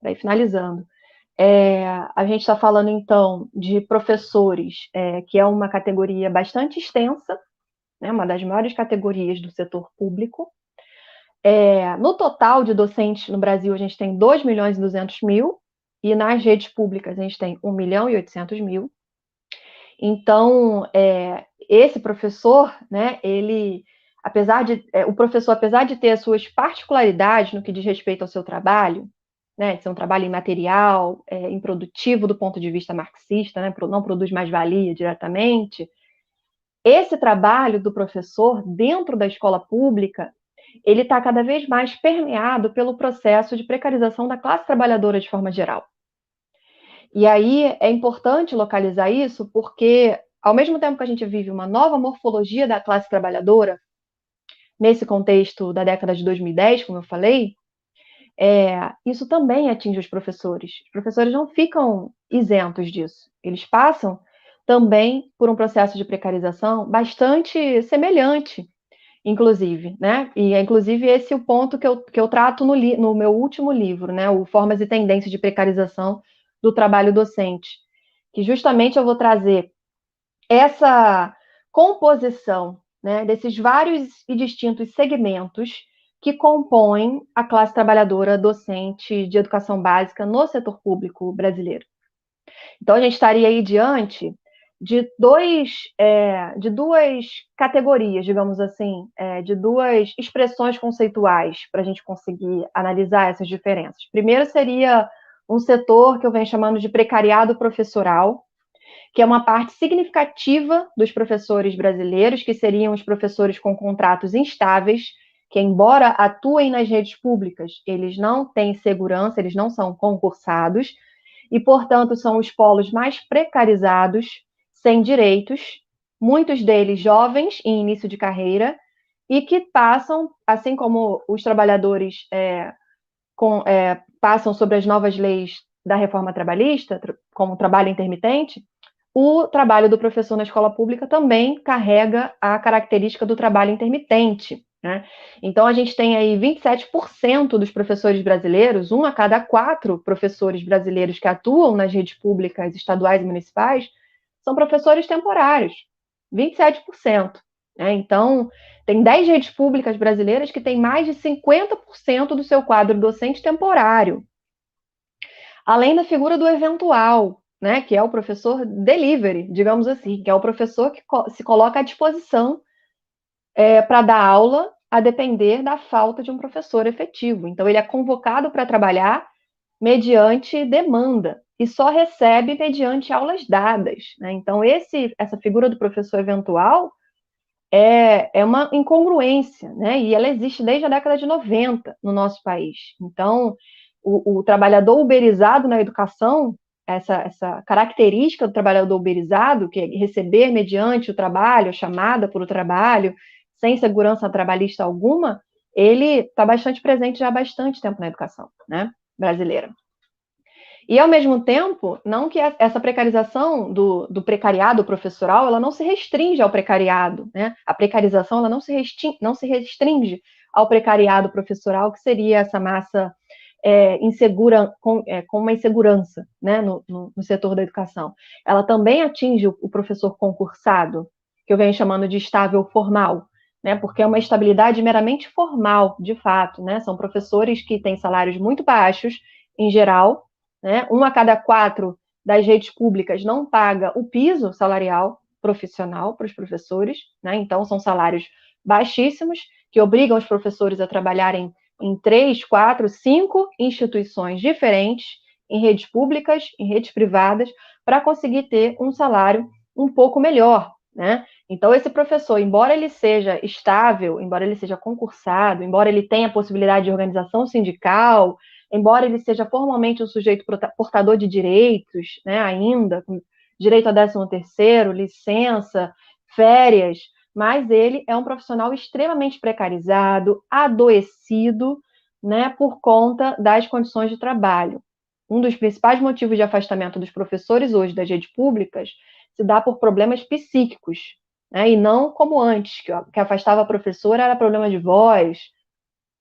ir finalizando. A gente está falando, então, de professores, que é uma categoria bastante extensa, né, uma das maiores categorias do setor público. No total de docentes no Brasil, a gente tem 2.200.000, e nas redes públicas a gente tem 1.800.000. Então, esse professor, né, o professor, apesar de ter as suas particularidades no que diz respeito ao seu trabalho, né, de ser um trabalho imaterial, improdutivo do ponto de vista marxista, né, não produz mais-valia diretamente, esse trabalho do professor dentro da escola pública, ele está cada vez mais permeado pelo processo de precarização da classe trabalhadora de forma geral. E aí é importante localizar isso porque, ao mesmo tempo que a gente vive uma nova morfologia da classe trabalhadora, nesse contexto da década de 2010, como eu falei, isso também atinge os professores. Os professores não ficam isentos disso. Eles passam também por um processo de precarização bastante semelhante, inclusive, né? E é inclusive esse o ponto que eu trato no meu último livro, né? O Formas e Tendências de Precarização do Trabalho Docente, que justamente eu vou trazer essa composição, né, desses vários e distintos segmentos que compõem a classe trabalhadora docente de educação básica no setor público brasileiro. Então, a gente estaria aí diante de duas categorias, digamos assim, de duas expressões conceituais para a gente conseguir analisar essas diferenças. Primeiro seria um setor que eu venho chamando de precariado professoral, que é uma parte significativa dos professores brasileiros, que seriam os professores com contratos instáveis, que, embora atuem nas redes públicas, eles não têm segurança, eles não são concursados, e, portanto, são os polos mais precarizados, sem direitos, muitos deles jovens em início de carreira, e que passam, assim como os trabalhadores passam sobre as novas leis da reforma trabalhista, como trabalho intermitente, o trabalho do professor na escola pública também carrega a característica do trabalho intermitente, né? Então, a gente tem aí 27% dos professores brasileiros, 1 a cada 4 professores brasileiros que atuam nas redes públicas estaduais e municipais, são professores temporários, 27%. Né? Então, tem 10 redes públicas brasileiras que têm mais de 50% do seu quadro docente temporário. Além da figura do eventual, né, que é o professor delivery, digamos assim, que é o professor que se coloca à disposição para dar aula, a depender da falta de um professor efetivo. Então, ele é convocado para trabalhar mediante demanda e só recebe mediante aulas dadas. Né? Então, essa figura do professor eventual é uma incongruência, né? E ela existe desde a década de 90 no nosso país. Então, o trabalhador uberizado na educação, essa característica do trabalhador uberizado, que é receber mediante o trabalho, a chamada por o trabalho, sem segurança trabalhista alguma, ele está bastante presente já há bastante tempo na educação, né, brasileira. E, ao mesmo tempo, não que essa precarização do precariado professoral, ela não se restringe ao precariado, né? A precarização, ela não se restringe ao precariado professoral, que seria essa massa insegura, com uma insegurança, né, no setor da educação. Ela também atinge o professor concursado, que eu venho chamando de estável formal, né, porque é uma estabilidade meramente formal, de fato, né? São professores que têm salários muito baixos, em geral, né? 1 a cada 4 das redes públicas não paga o piso salarial profissional para os professores, né? Então, são salários baixíssimos, que obrigam os professores a trabalharem em 3, 4, 5 instituições diferentes, em redes públicas, em redes privadas, para conseguir ter um salário um pouco melhor, né? Então, esse professor, embora ele seja estável, embora ele seja concursado, embora ele tenha a possibilidade de organização sindical, embora ele seja formalmente um sujeito portador de direitos, né, ainda, com direito a 13º, licença, férias, mas ele é um profissional extremamente precarizado, adoecido, né, por conta das condições de trabalho. Um dos principais motivos de afastamento dos professores hoje das redes públicas se dá por problemas psíquicos, né, e não como antes, que afastava a professora era problema de voz,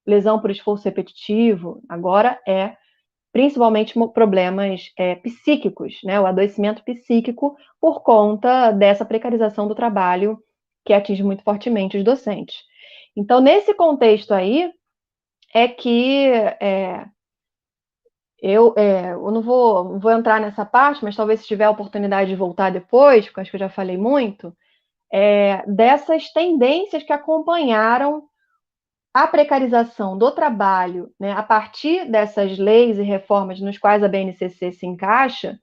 lesão por esforço repetitivo. Agora é principalmente problemas psíquicos, né, o adoecimento psíquico por conta dessa precarização do trabalho que atinge muito fortemente os docentes. Então, nesse contexto aí, é que eu não vou entrar nessa parte, mas talvez se tiver a oportunidade de voltar depois, porque eu acho que eu já falei muito, dessas tendências que acompanharam a precarização do trabalho, né, a partir dessas leis e reformas nos quais a BNCC se encaixa,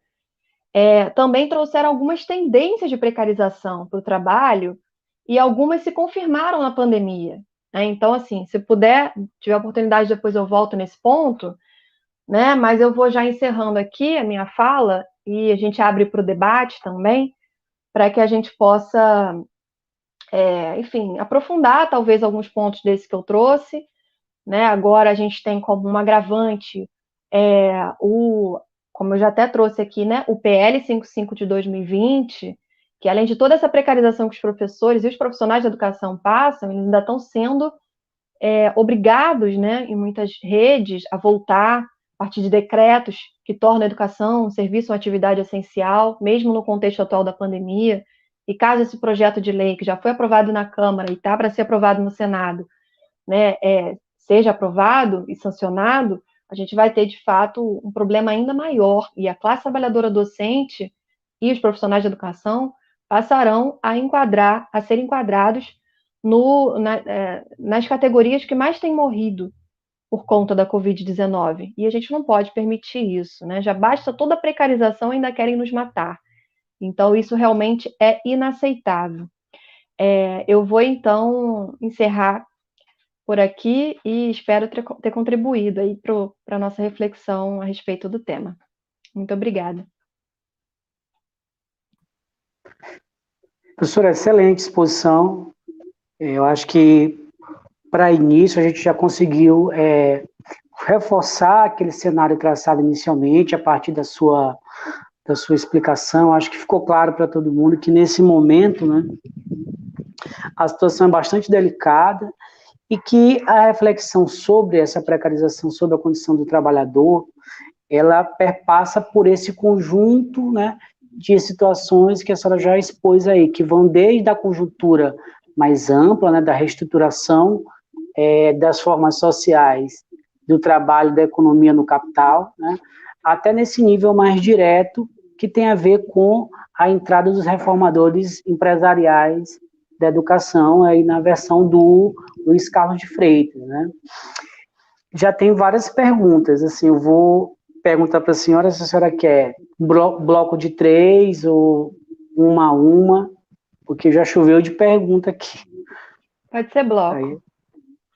também trouxeram algumas tendências de precarização para o trabalho e algumas se confirmaram na pandemia. Né? Então, assim, se puder, tiver oportunidade, depois eu volto nesse ponto, né? Mas eu vou já encerrando aqui a minha fala e a gente abre para o debate também, para que a gente possa, enfim, aprofundar talvez alguns pontos desses que eu trouxe. Né? Agora a gente tem como um agravante como eu já até trouxe aqui, né, o PL 55 de 2020, que além de toda essa precarização que os professores e os profissionais da educação passam, eles ainda estão sendo obrigados, né, em muitas redes, a voltar a partir de decretos que tornam a educação um serviço, uma atividade essencial, mesmo no contexto atual da pandemia. E caso esse projeto de lei, que já foi aprovado na Câmara e está para ser aprovado no Senado, né, seja aprovado e sancionado, a gente vai ter, de fato, um problema ainda maior, e a classe trabalhadora docente e os profissionais de educação passarão a ser enquadrados nas categorias que mais têm morrido por conta da Covid-19. E a gente não pode permitir isso, né? Já basta toda a precarização, ainda querem nos matar. Então, isso realmente é inaceitável. Eu vou, então, encerrar por aqui e espero ter contribuído aí para a nossa reflexão a respeito do tema. Muito obrigada. Professora, excelente exposição. Eu acho que, para início, a gente já conseguiu reforçar aquele cenário traçado inicialmente, a partir da sua explicação. Acho que ficou claro para todo mundo que, nesse momento, né, a situação é bastante delicada e que a reflexão sobre essa precarização, sobre a condição do trabalhador, ela perpassa por esse conjunto, né, de situações que a senhora já expôs aí, que vão desde a conjuntura mais ampla, né, da reestruturação das formas sociais, do trabalho, da economia no capital, né, até nesse nível mais direto, que tem a ver com a entrada dos reformadores empresariais da educação, aí na versão do Luiz Carlos de Freitas, né. Já tem várias perguntas, assim, eu vou perguntar para a senhora se a senhora quer bloco de 3 ou uma a uma, porque já choveu de pergunta aqui. Pode ser bloco. Aí,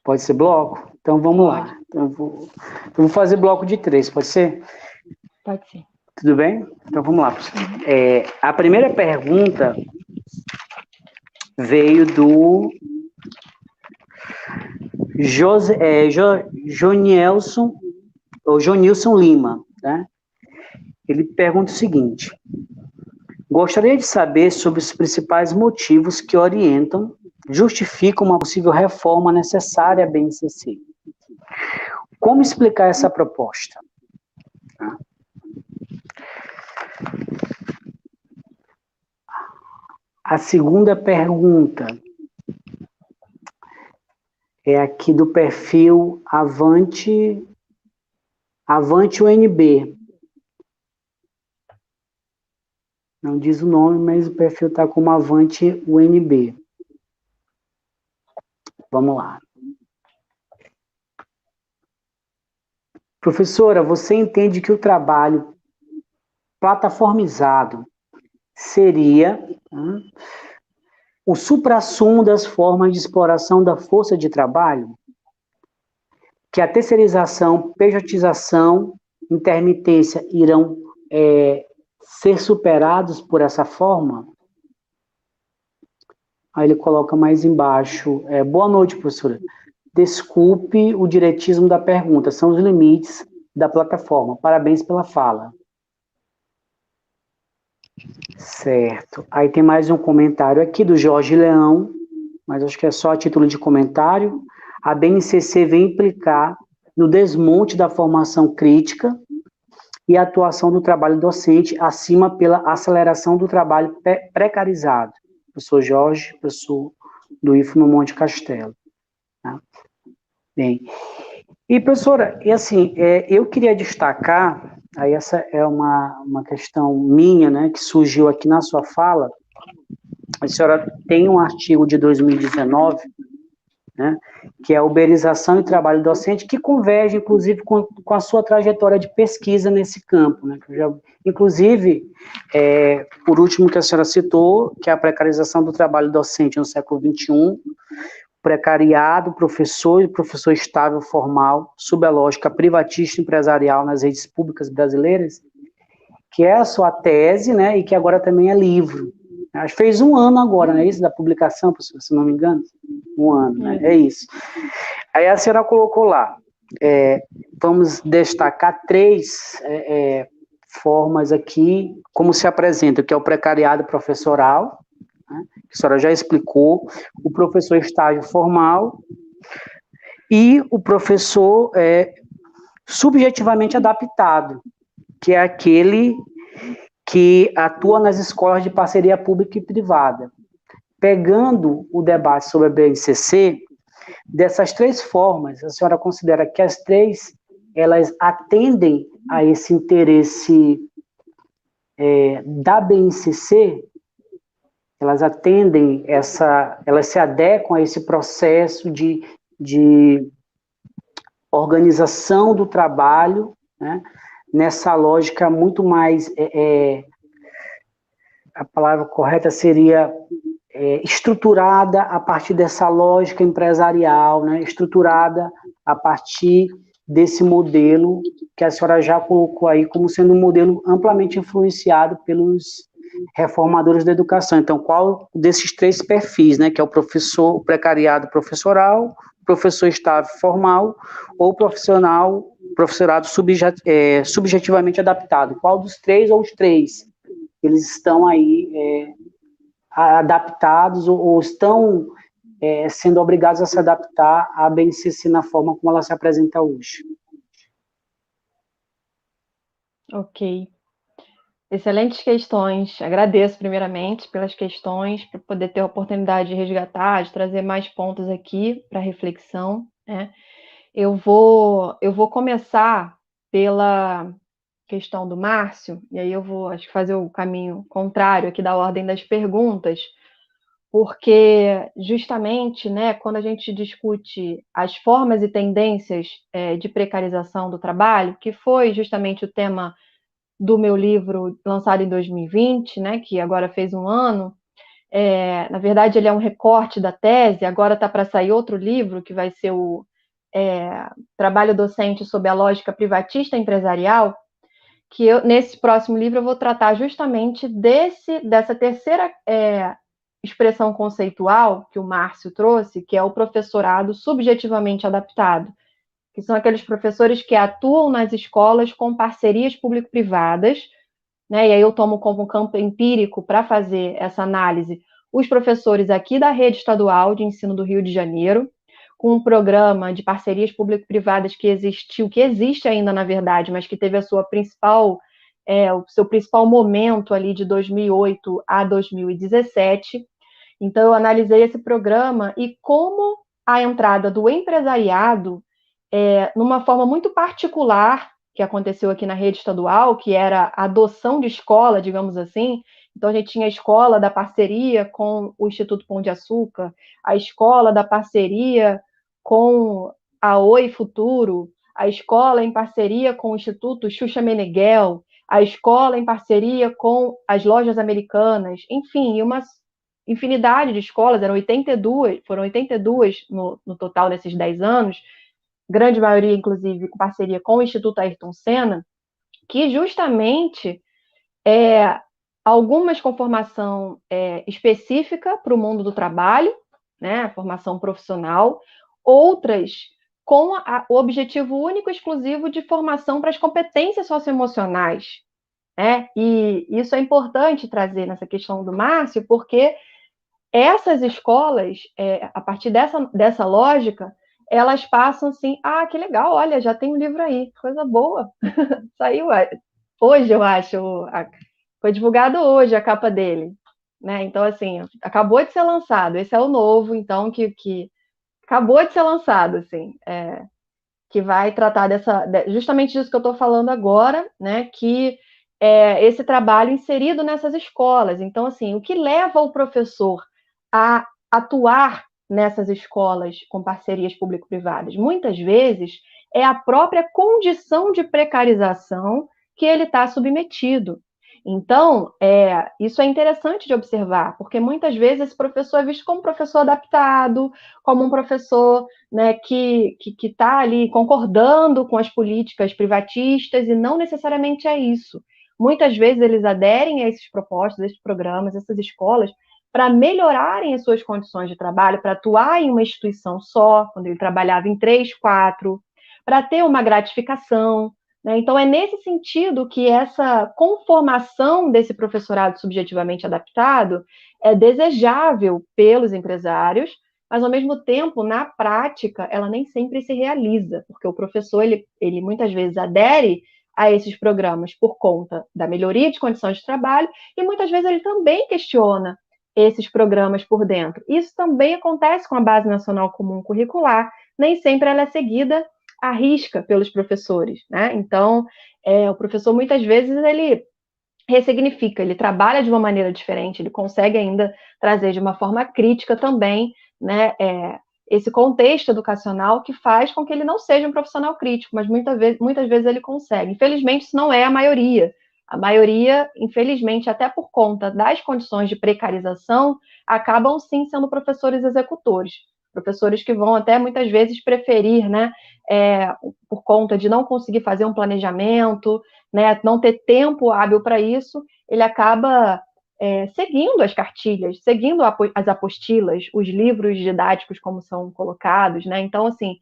pode ser bloco? Então vamos lá. Então, eu vou fazer bloco de 3, pode ser? Pode ser. Tudo bem? Então vamos lá. A primeira pergunta veio do Jonilson Lima, né? Ele pergunta o seguinte: gostaria de saber sobre os principais motivos que justificam uma possível reforma necessária à BNCC. Como explicar essa proposta? A segunda pergunta é aqui do perfil Avante UNB. Não diz o nome, mas o perfil está como Avante UNB. Vamos lá. Professora, você entende que o trabalho plataformizado seria o suprassumo das formas de exploração da força de trabalho, que a terceirização, pejotização, intermitência irão ser superados por essa forma? Aí ele coloca mais embaixo, boa noite, professora. Desculpe o diretismo da pergunta, são os limites da plataforma. Parabéns pela fala. Certo. Aí tem mais um comentário aqui do Jorge Leão, mas acho que é só a título de comentário. A BNCC vem implicar no desmonte da formação crítica e a atuação do trabalho docente acima pela aceleração do trabalho precarizado. Professor Jorge, professor do IFMA Monte Castelo. Tá? Bem, e professora, e assim, eu queria destacar, aí essa é uma questão minha, né, que surgiu aqui na sua fala. A senhora tem um artigo de 2019, né, que é a uberização e trabalho docente, que converge, inclusive, com a sua trajetória de pesquisa nesse campo. Né, inclusive, por último que a senhora citou, que é a precarização do trabalho docente no século XXI, precariado, professor e professor estável formal, sob a lógica privatista empresarial nas redes públicas brasileiras, que é a sua tese, né, e que agora também é livro. Acho que fez um ano agora, não é isso, da publicação, se não me engano? Um ano, né? É isso. Aí a senhora colocou lá, vamos destacar 3 formas aqui, como se apresenta, que é o precariado professoral, né, que a senhora já explicou, o professor estágio formal e o professor subjetivamente adaptado, que é aquele que atua nas escolas de parceria pública e privada. Pegando o debate sobre a BNCC, dessas 3 formas, a senhora considera que as 3, elas atendem a esse interesse da BNCC? Elas atendem elas se adequam a esse processo de organização do trabalho, né, nessa lógica muito mais, a palavra correta seria estruturada a partir dessa lógica empresarial, né, estruturada a partir desse modelo que a senhora já colocou aí como sendo um modelo amplamente influenciado pelos reformadores da educação. Então, qual desses 3 perfis, né, que é o professor, o precariado professoral, professor estável formal ou professorado subjetivamente adaptado? Qual dos 3 ou os 3 eles estão aí adaptados ou estão sendo obrigados a se adaptar à BNCC na forma como ela se apresenta hoje? Ok. Excelentes questões. Agradeço, primeiramente, pelas questões, por poder ter a oportunidade de resgatar, de trazer mais pontos aqui para reflexão, né? Eu vou começar pela questão do Márcio, e aí eu vou, acho que fazer o caminho contrário aqui da ordem das perguntas, porque justamente, né, quando a gente discute as formas e tendências de precarização do trabalho, que foi justamente o tema do meu livro lançado em 2020, né, que agora fez um ano, na verdade ele é um recorte da tese, agora está para sair outro livro, que vai ser o Trabalho Docente sob a Lógica Privatista Empresarial, que nesse próximo livro eu vou tratar justamente dessa terceira expressão conceitual que o Márcio trouxe, que é o professorado subjetivamente adaptado, que são aqueles professores que atuam nas escolas com parcerias público-privadas, né? E aí eu tomo como campo empírico para fazer essa análise os professores aqui da rede estadual de ensino do Rio de Janeiro, com um programa de parcerias público-privadas que existe ainda, na verdade, mas que teve o seu principal momento ali de 2008 a 2017. Então, eu analisei esse programa e como a entrada do empresariado, numa forma muito particular, que aconteceu aqui na rede estadual, que era a adoção de escola, digamos assim. Então, a gente tinha a escola da parceria com o Instituto Pão de Açúcar, a escola da parceria com a Oi Futuro, a escola em parceria com o Instituto Xuxa Meneghel, a escola em parceria com as lojas americanas, enfim, infinidade de escolas, foram 82 no total nesses 10 anos, grande maioria, inclusive, com parceria com o Instituto Ayrton Senna, que justamente algumas com formação específica para o mundo do trabalho, né, formação profissional, outras com o objetivo único e exclusivo de formação para as competências socioemocionais. E isso é importante trazer nessa questão do Márcio, porque essas escolas, a partir dessa lógica, elas passam assim, que legal, olha, já tem um livro aí, coisa boa. Saiu hoje, eu acho, foi divulgado hoje a capa dele, né? Então, assim, acabou de ser lançado, esse é o novo, então, que acabou de ser lançado, assim, que vai tratar justamente disso que eu estou falando agora, né? Que esse trabalho inserido nessas escolas. Então, assim, o que leva o professor a atuar nessas escolas com parcerias público-privadas? Muitas vezes é a própria condição de precarização que ele está submetido. Então, isso é interessante de observar, porque muitas vezes esse professor é visto como um professor adaptado, como um professor, né, que está ali concordando com as políticas privatistas, e não necessariamente é isso. Muitas vezes eles aderem a esses propostas, esses programas, essas escolas, para melhorarem as suas condições de trabalho, para atuar em uma instituição só, quando ele trabalhava em 3, 4, para ter uma gratificação, né? Então, é nesse sentido que essa conformação desse professorado subjetivamente adaptado é desejável pelos empresários, mas, ao mesmo tempo, na prática, ela nem sempre se realiza, porque o professor, ele muitas vezes adere a esses programas por conta da melhoria de condições de trabalho, e muitas vezes ele também questiona esses programas por dentro. Isso também acontece com a Base Nacional Comum Curricular, nem sempre ela é seguida à risca pelos professores, né? Então, o professor, muitas vezes, ele ressignifica, ele trabalha de uma maneira diferente, ele consegue ainda trazer de uma forma crítica também, né, esse contexto educacional que faz com que ele não seja um profissional crítico, mas muitas vezes ele consegue. Infelizmente, isso não é a maioria. A maioria, infelizmente, até por conta das condições de precarização, acabam sim sendo professores executores. Professores que vão até muitas vezes preferir, né, por conta de não conseguir fazer um planejamento, né, não ter tempo hábil para isso, ele acaba seguindo as cartilhas, seguindo as apostilas, os livros didáticos como são colocados, né? Então, assim,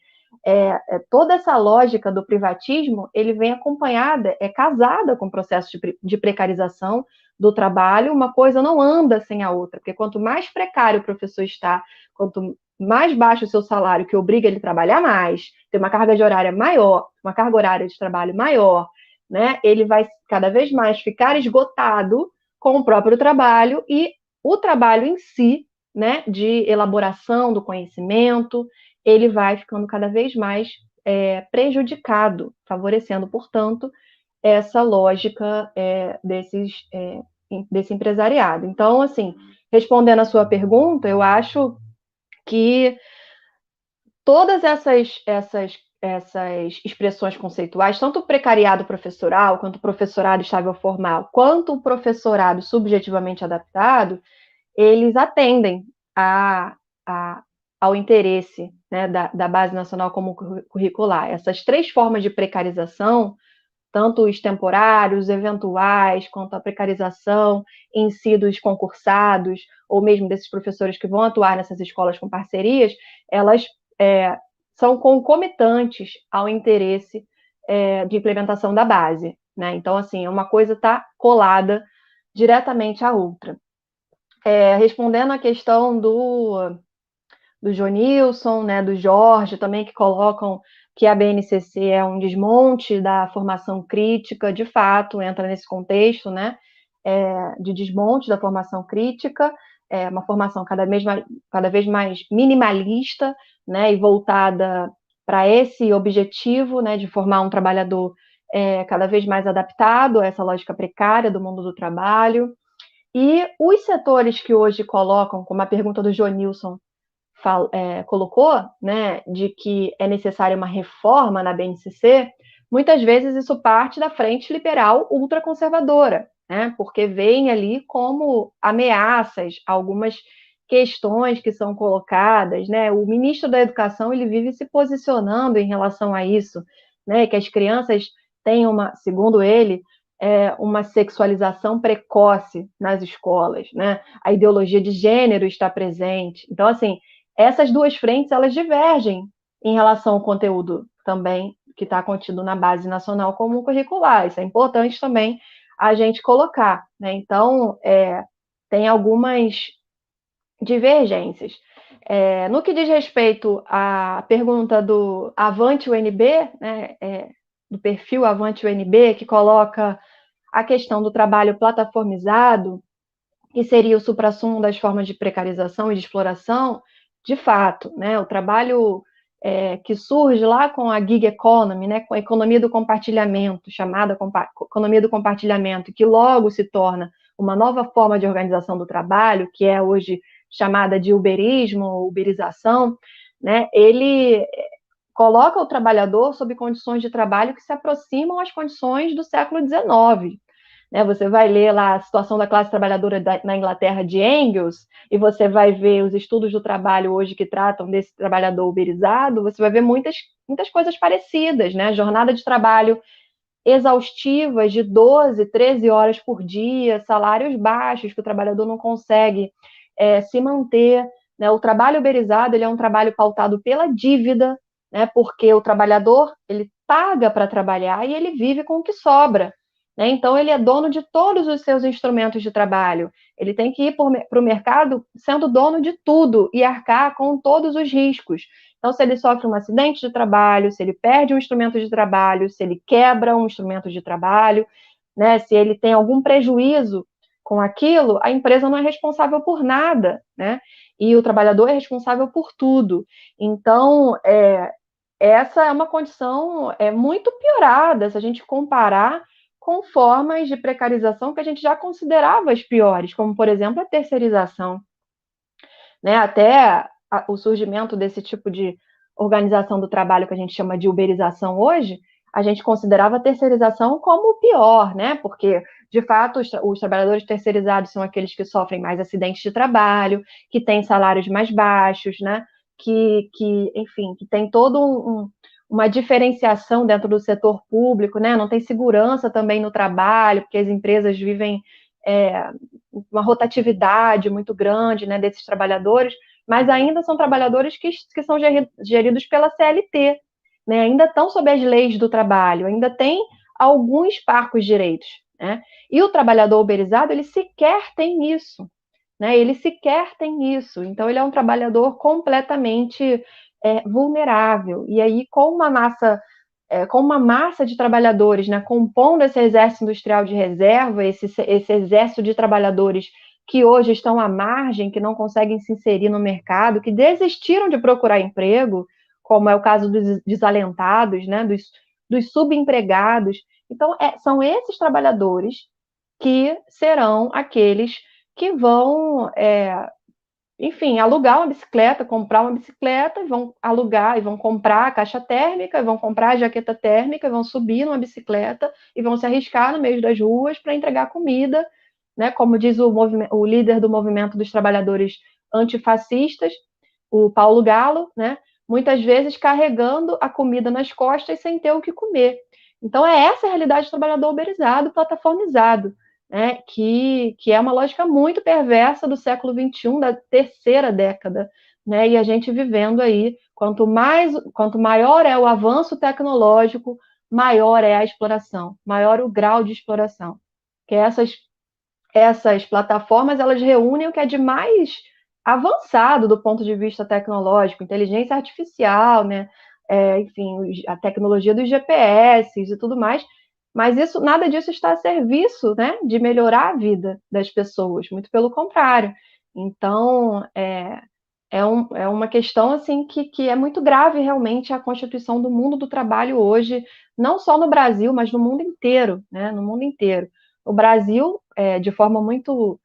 toda essa lógica do privatismo, ele vem acompanhada, casada com o processo de precarização do trabalho, uma coisa não anda sem a outra, porque quanto mais precário o professor está, quanto mais baixo o seu salário, que obriga ele a trabalhar mais, ter uma carga horária maior, uma carga horária de trabalho maior, né? Ele vai cada vez mais ficar esgotado com o próprio trabalho, e o trabalho em si, né, de elaboração do conhecimento, ele vai ficando cada vez mais prejudicado, favorecendo, portanto, essa lógica desse empresariado. Então, assim, respondendo a sua pergunta, eu acho que todas essas expressões conceituais, tanto o precariado professoral, quanto o professorado estável formal, quanto o professorado subjetivamente adaptado, eles atendem ao interesse, né, da Base Nacional Comum Curricular. Essas três formas de precarização, tanto os temporários, eventuais, quanto a precarização em si dos concursados, ou mesmo desses professores que vão atuar nessas escolas com parcerias, elas são concomitantes ao interesse de implementação da base, né? Então, assim, uma coisa está colada diretamente à outra. Respondendo à questão do Jonilson, né, do Jorge, também, que colocam que a BNCC é um desmonte da formação crítica, de fato, entra nesse contexto, né, de desmonte da formação crítica, uma formação cada vez mais minimalista, né, e voltada para esse objetivo, né, de formar um trabalhador cada vez mais adaptado a essa lógica precária do mundo do trabalho. E os setores que hoje colocam, como a pergunta do Jonilson colocou, né, de que é necessária uma reforma na BNCC, muitas vezes isso parte da frente liberal ultraconservadora, né? Porque veem ali como ameaças algumas questões que são colocadas, né? O ministro da Educação, ele vive se posicionando em relação a isso, né? Que as crianças têm segundo ele, uma sexualização precoce nas escolas, né? A ideologia de gênero está presente. Então, assim, essas duas frentes, elas divergem em relação ao conteúdo também que está contido na Base Nacional Comum Curricular. Isso é importante também a gente colocar, né? Então, tem algumas divergências. No que diz respeito à pergunta do Avante UNB, né, do perfil Avante UNB, que coloca a questão do trabalho plataformizado, que seria o suprassumo das formas de precarização e de exploração, de fato, né, o trabalho que surge lá com a gig economy, né, com a economia do compartilhamento, chamada economia do compartilhamento, que logo se torna uma nova forma de organização do trabalho, que é hoje chamada de uberismo, uberização, né, ele coloca o trabalhador sob condições de trabalho que se aproximam às condições do século XIX. Né, você vai ler lá a situação da classe trabalhadora na Inglaterra de Engels, e você vai ver os estudos do trabalho hoje que tratam desse trabalhador uberizado, você vai ver muitas coisas parecidas, né? Jornada de trabalho exaustivas de 12, 13 horas por dia, salários baixos que o trabalhador não consegue se manter. Né? O trabalho uberizado, ele é um trabalho pautado pela dívida, né? Porque o trabalhador, ele paga para trabalhar e ele vive com o que sobra. Né? Então, ele é dono de todos os seus instrumentos de trabalho. Ele tem que ir para o mercado sendo dono de tudo e arcar com todos os riscos. Então, se ele sofre um acidente de trabalho, se ele perde um instrumento de trabalho, se ele quebra um instrumento de trabalho, né, se ele tem algum prejuízo com aquilo, a empresa não é responsável por nada, né? E o trabalhador é responsável por tudo. Então, essa é uma condição muito piorada se a gente comparar com formas de precarização que a gente já considerava as piores, como, por exemplo, a terceirização. Né? Até o surgimento desse tipo de organização do trabalho que a gente chama de uberização hoje, a gente considerava a terceirização como o pior, né? Porque, de fato, os trabalhadores terceirizados são aqueles que sofrem mais acidentes de trabalho, que têm salários mais baixos, né? Enfim, que tem todo uma diferenciação dentro do setor público, né? Não tem segurança também no trabalho, porque as empresas vivem uma rotatividade muito grande, né, desses trabalhadores, mas ainda são trabalhadores que são geridos pela CLT, né, ainda estão sob as leis do trabalho, ainda tem alguns parcos direitos, né, e o trabalhador uberizado, ele sequer tem isso, né, então ele é um trabalhador completamente vulnerável, e aí com uma massa de trabalhadores, né, compondo esse exército industrial de reserva, esse exército de trabalhadores que hoje estão à margem, que não conseguem se inserir no mercado, que desistiram de procurar emprego, como é o caso dos desalentados, né, dos subempregados. Então, são esses trabalhadores que serão aqueles que vão enfim, alugar uma bicicleta, comprar uma bicicleta, vão alugar e vão comprar a caixa térmica, vão comprar a jaqueta térmica, vão subir numa bicicleta e vão se arriscar no meio das ruas para entregar comida, né? Como diz o líder do movimento dos trabalhadores antifascistas, o Paulo Galo, né? Muitas vezes carregando a comida nas costas sem ter o que comer. Então, essa a realidade do trabalhador uberizado, plataformizado. Né, que é uma lógica muito perversa do século XXI, da terceira década, né, e a gente vivendo aí, quanto maior é o avanço tecnológico, maior é a exploração, maior o grau de exploração. Que essas plataformas, elas reúnem o que é de mais avançado do ponto de vista tecnológico, inteligência artificial, né, enfim, a tecnologia dos GPS e tudo mais, mas nada disso está a serviço, né, de melhorar a vida das pessoas, muito pelo contrário. Então, é uma questão assim que é muito grave realmente a constituição do mundo do trabalho hoje, não só no Brasil, mas no mundo inteiro, né, no mundo inteiro. O Brasil, de forma muito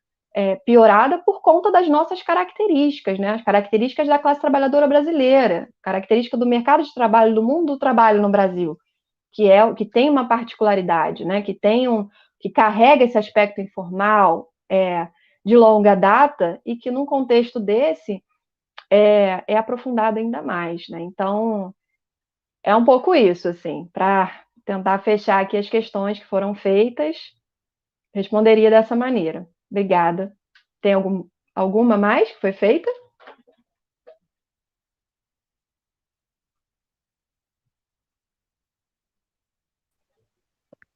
piorada por conta das nossas características, né, as características da classe trabalhadora brasileira, característica do mercado de trabalho, do mundo do trabalho no Brasil, que tem uma particularidade, né? Que que carrega esse aspecto informal de longa data e que, num contexto desse, é aprofundado ainda mais, né? Então, é um pouco isso, assim, para tentar fechar aqui as questões que foram feitas, responderia dessa maneira. Obrigada. Tem alguma mais que foi feita?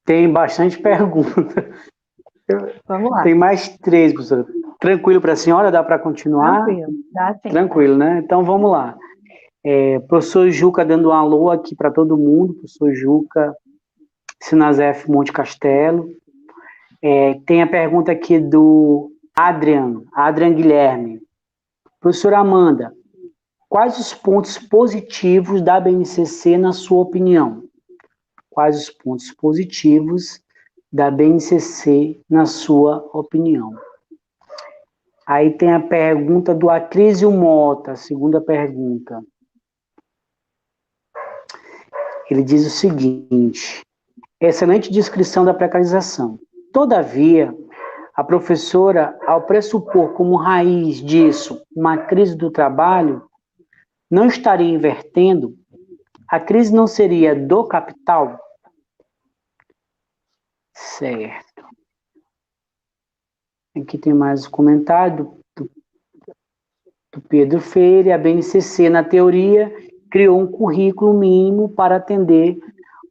Tem bastante pergunta. Vamos lá. Tem mais 3, professora. Tranquilo para a senhora? Dá para continuar? Tranquilo, dá sim. Tranquilo, né? Então vamos lá. Professor Juca dando um alô aqui para todo mundo. Professor Juca, Sinasef Monte Castelo. Tem a pergunta aqui do Adrian Guilherme. Professora Amanda, quais os pontos positivos da BNCC na sua opinião? Quais os pontos positivos da BNCC na sua opinião? Aí tem a pergunta do Acrísio Mota, segunda pergunta. Ele diz o seguinte: excelente descrição da precarização. Todavia, a professora, ao pressupor como raiz disso uma crise do trabalho, não estaria invertendo? A crise não seria do capital? Certo. Aqui tem mais um comentário do Pedro Freire. A BNCC, na teoria, criou um currículo mínimo para atender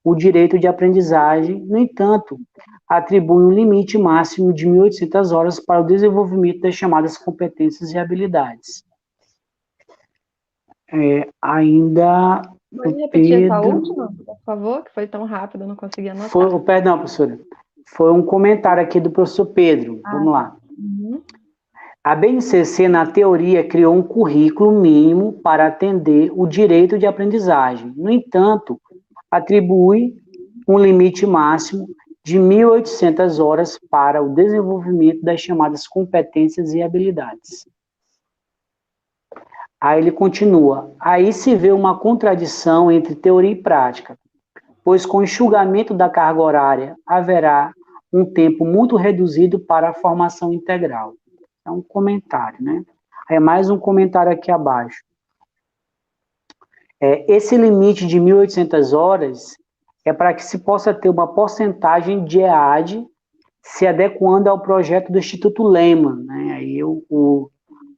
o direito de aprendizagem. No entanto, atribui um limite máximo de 1.800 horas para o desenvolvimento das chamadas competências e habilidades. Ainda Pode repetir essa última, por favor, que foi tão rápido, eu não consegui anotar. Perdão, professora. Foi um comentário aqui do professor Pedro. Vamos lá. Uhum. A BNCC, na teoria, criou um currículo mínimo para atender o direito de aprendizagem. No entanto, atribui um limite máximo de 1.800 horas para o desenvolvimento das chamadas competências e habilidades. Aí ele continua. Aí se vê uma contradição entre teoria e prática, pois com o enxugamento da carga horária haverá um tempo muito reduzido para a formação integral. É um comentário, né? É mais um comentário aqui abaixo. Esse limite de 1.800 horas é para que se possa ter uma porcentagem de EAD se adequando ao projeto do Instituto Lehman, né? Aí o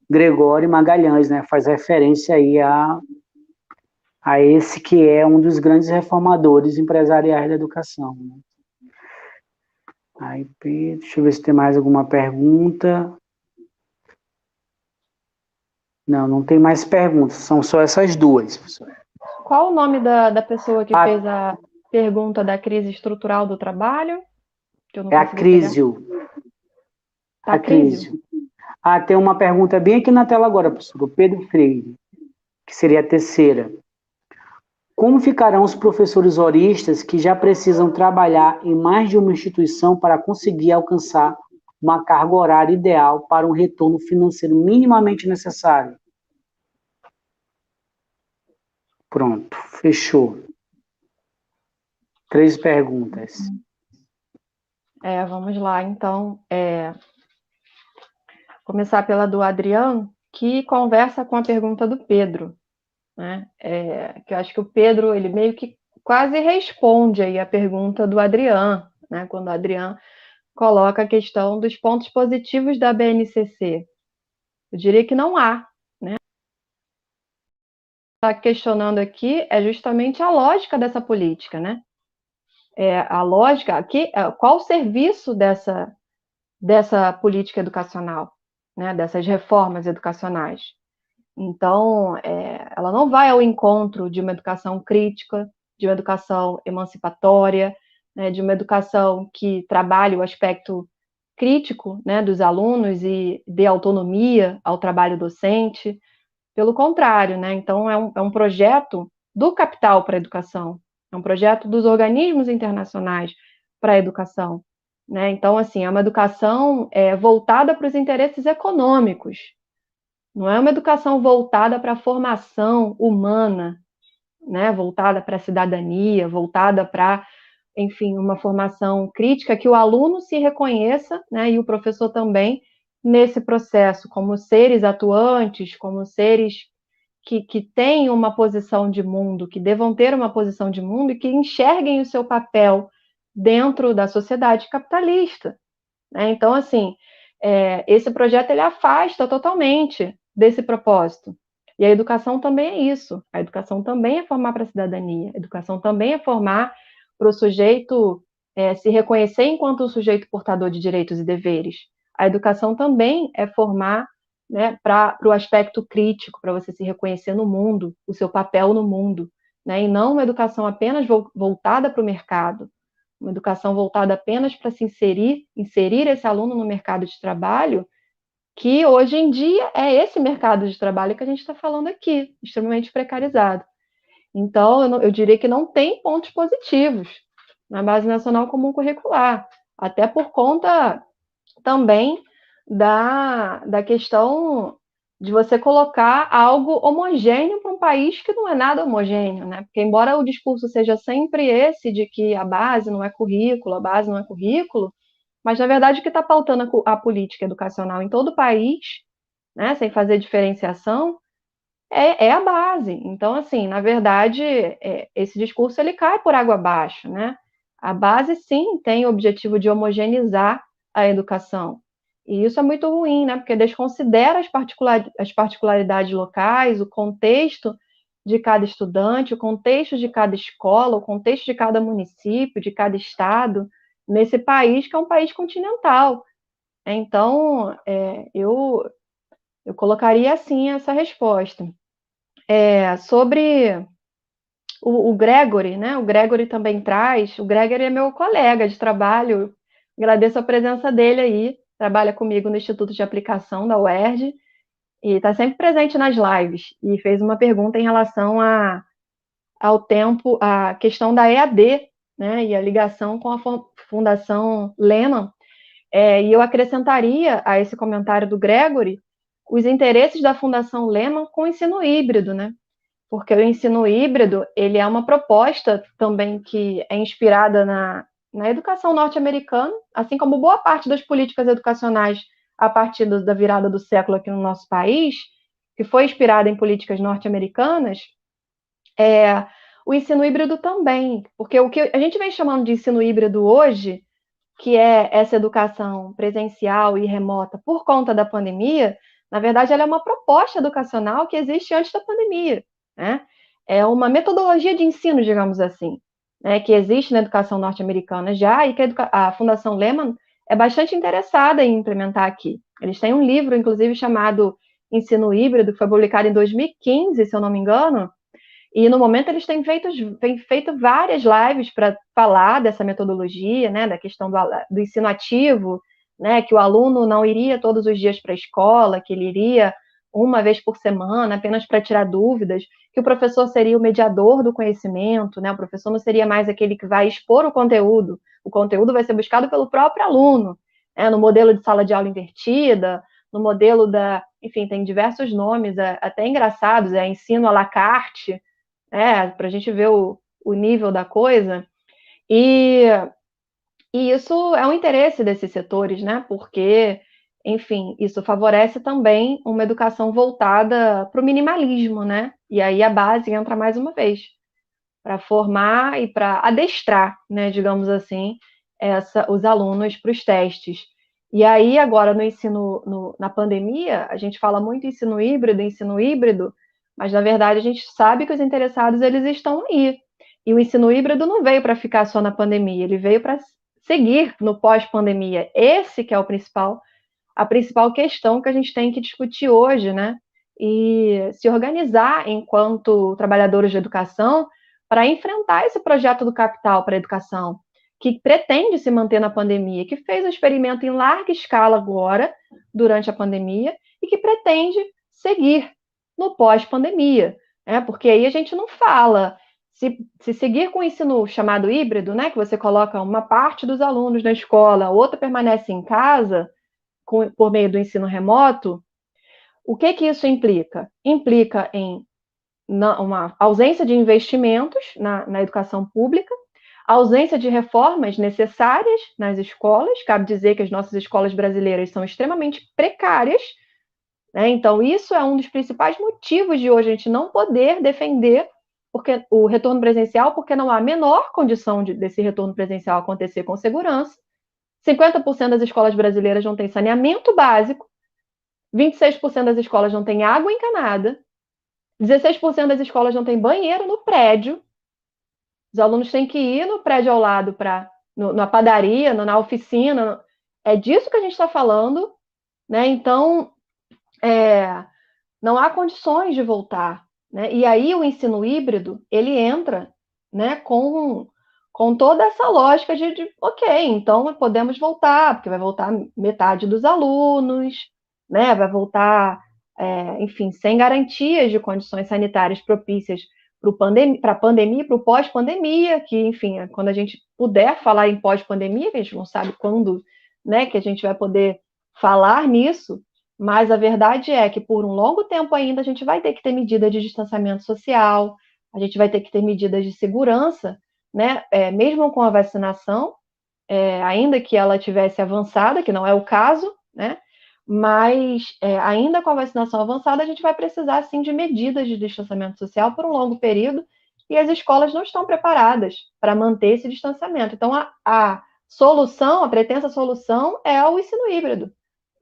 Gregório Magalhães, né, faz referência aí a esse que é um dos grandes reformadores empresariais da educação, né? Aí, deixa eu ver se tem mais alguma pergunta. Não tem mais perguntas, são só essas duas, professor. Qual o nome da pessoa que fez a pergunta da crise estrutural do trabalho? Que eu não Acrísio. Acrísio. Tem uma pergunta bem aqui na tela agora, professor, o Pedro Freire, que seria a terceira. Como ficarão os professores horistas que já precisam trabalhar em mais de uma instituição para conseguir alcançar uma carga horária ideal para um retorno financeiro minimamente necessário? Pronto, fechou. 3 perguntas. Vamos lá, então. Começar pela do Adriano, que conversa com a pergunta do Pedro, né? Que eu acho que o Pedro, ele meio que quase responde aí a pergunta do Adriano, né? Quando o Adriano coloca a questão dos pontos positivos da BNCC. Eu diria que não há, né? Está questionando aqui é justamente a lógica dessa política, né? A lógica aqui, qual o serviço dessa política educacional, né? Dessas reformas educacionais. Então, ela não vai ao encontro de uma educação crítica, de uma educação emancipatória, né? De uma educação que trabalhe o aspecto crítico, né, dos alunos e dê autonomia ao trabalho docente. Pelo contrário, né? Então, é um projeto do capital para a educação, é um projeto dos organismos internacionais para a educação, né? Então, assim, é uma educação voltada para os interesses econômicos, não é uma educação voltada para a formação humana, né? Voltada para a cidadania, voltada para enfim, uma formação crítica, que o aluno se reconheça, né, e o professor também, nesse processo, como seres atuantes, como seres que têm uma posição de mundo, que devam ter uma posição de mundo e que enxerguem o seu papel dentro da sociedade capitalista, né? Então, assim, esse projeto ele afasta totalmente desse propósito. E a educação também é isso. A educação também é formar para a cidadania. A educação também é formar para o sujeito se reconhecer enquanto um sujeito portador de direitos e deveres. A educação também é formar, né, para o aspecto crítico, para você se reconhecer no mundo, o seu papel no mundo, né, e não uma educação apenas voltada para o mercado, uma educação voltada apenas para se inserir esse aluno no mercado de trabalho, que hoje em dia é esse mercado de trabalho que a gente está falando aqui, extremamente precarizado. Então, eu diria que não tem pontos positivos na Base Nacional Comum Curricular, até por conta também da questão de você colocar algo homogêneo para um país que não é nada homogêneo, né? Porque embora o discurso seja sempre esse de que a base não é currículo, a base não é currículo, mas na verdade o que está pautando a política educacional em todo o país, né, sem fazer diferenciação, é a base. Então, assim, na verdade, esse discurso ele cai por água abaixo, né? A base, sim, tem o objetivo de homogeneizar a educação. E isso é muito ruim, né? Porque desconsidera as particularidades locais, o contexto de cada estudante, o contexto de cada escola, o contexto de cada município, de cada estado, nesse país que é um país continental. Então, eu colocaria assim essa resposta. Sobre o Gregory, né? O Gregory também traz. O Gregory é meu colega de trabalho. Agradeço a presença dele aí. Trabalha comigo no Instituto de Aplicação da UERJ e está sempre presente nas lives. E fez uma pergunta em relação ao tempo, a questão da EAD, né? E a ligação com a Fundação Lehman. E eu acrescentaria a esse comentário do Gregory os interesses da Fundação Lehman com o ensino híbrido, né? Porque o ensino híbrido, ele é uma proposta também que é inspirada na educação norte-americana, assim como boa parte das políticas educacionais a partir da virada do século aqui no nosso país, que foi inspirada em políticas norte-americanas, o ensino híbrido também, porque o que a gente vem chamando de ensino híbrido hoje, que é essa educação presencial e remota por conta da pandemia, na verdade, ela é uma proposta educacional que existe antes da pandemia, né? É uma metodologia de ensino, digamos assim, né, que existe na educação norte-americana já e que a Fundação Lehman é bastante interessada em implementar aqui. Eles têm um livro, inclusive, chamado Ensino Híbrido, que foi publicado em 2015, se eu não me engano, e no momento eles têm feito várias lives para falar dessa metodologia, né, da questão do ensino ativo, né, que o aluno não iria todos os dias para a escola, que ele iria uma vez por semana, apenas para tirar dúvidas, que o professor seria o mediador do conhecimento, né, o professor não seria mais aquele que vai expor o conteúdo vai ser buscado pelo próprio aluno, né, no modelo de sala de aula invertida, no modelo enfim, tem diversos nomes, até engraçados, ensino à la carte, para a gente ver o nível da coisa, e isso é um interesse desses setores, né? Porque, enfim, isso favorece também uma educação voltada para o minimalismo, né? E aí a base entra mais uma vez, para formar e para adestrar, né, digamos assim, os alunos para os testes. E aí, agora, no ensino, na pandemia, a gente fala muito ensino híbrido, mas, na verdade, a gente sabe que os interessados, eles estão aí. E o ensino híbrido não veio para ficar só na pandemia, ele veio para seguir no pós-pandemia. Esse que é a principal questão que a gente tem que discutir hoje, né? E se organizar enquanto trabalhadores de educação para enfrentar esse projeto do capital para a educação, que pretende se manter na pandemia, que fez um experimento em larga escala agora, durante a pandemia, e que pretende seguir no pós-pandemia, né? Porque aí a gente não fala, se seguir com o ensino chamado híbrido, né, que você coloca uma parte dos alunos na escola, a outra permanece em casa, por meio do ensino remoto, o que isso implica? Implica em uma ausência de investimentos na educação pública, A ausência de reformas necessárias nas escolas, cabe dizer que as nossas escolas brasileiras são extremamente precárias, né? Então, isso é um dos principais motivos de hoje a gente não poder defender porque o retorno presencial, porque não há a menor condição desse retorno presencial acontecer com segurança. 50% das escolas brasileiras não têm saneamento básico, 26% das escolas não têm água encanada, 16% das escolas não têm banheiro no prédio. Os alunos têm que ir no prédio ao lado, na padaria, na oficina. É disso que a gente está falando, né? Então, não há condições de voltar, né? E aí o ensino híbrido, ele entra, né, com toda essa lógica de ok, então podemos voltar, porque vai voltar metade dos alunos, né? Vai voltar, enfim, sem garantias de condições sanitárias propícias para a pandemia, para o pós-pandemia, que, enfim, quando a gente puder falar em pós-pandemia, que a gente não sabe quando, né, que a gente vai poder falar nisso, mas a verdade é que por um longo tempo ainda a gente vai ter que ter medidas de distanciamento social, a gente vai ter que ter medidas de segurança, né, mesmo com a vacinação, ainda que ela tivesse avançada, que não é o caso, né, mas ainda com a vacinação avançada, a gente vai precisar, sim, de medidas de distanciamento social por um longo período, e as escolas não estão preparadas para manter esse distanciamento. Então, a solução, a pretensa solução é o ensino híbrido.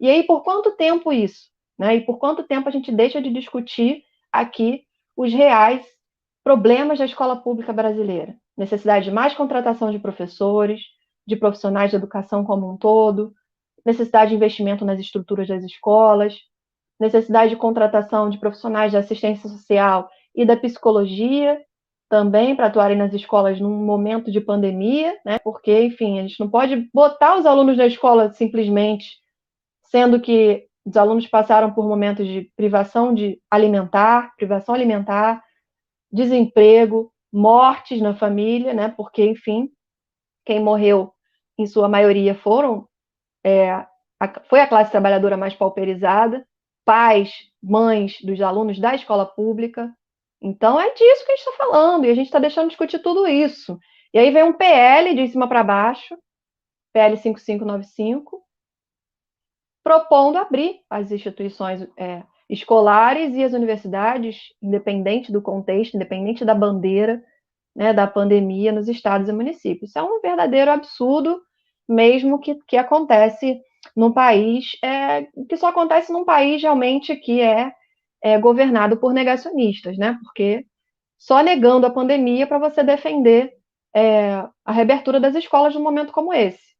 E aí, por quanto tempo isso? Né? E por quanto tempo a gente deixa de discutir aqui os reais problemas da escola pública brasileira? Necessidade de mais contratação de professores, de profissionais de educação como um todo, necessidade de investimento nas estruturas das escolas, necessidade de contratação de profissionais de assistência social e da psicologia também para atuarem nas escolas num momento de pandemia, né? Porque, enfim, a gente não pode botar os alunos na escola simplesmente, sendo que os alunos passaram por momentos de privação alimentar, desemprego, mortes na família, né? Porque, enfim, quem morreu, em sua maioria, foi a classe trabalhadora mais pauperizada, pais, mães dos alunos da escola pública. Então, é disso que a gente está falando, e a gente está deixando de discutir tudo isso. E aí vem um PL de cima para baixo, PL 5595, propondo abrir as instituições escolares e as universidades, independente do contexto, independente da bandeira, né, da pandemia nos estados e municípios. Isso é um verdadeiro absurdo, mesmo que acontece num país, que só acontece num país realmente que é governado por negacionistas, né? Porque só negando a pandemia para você defender a reabertura das escolas num momento como esse,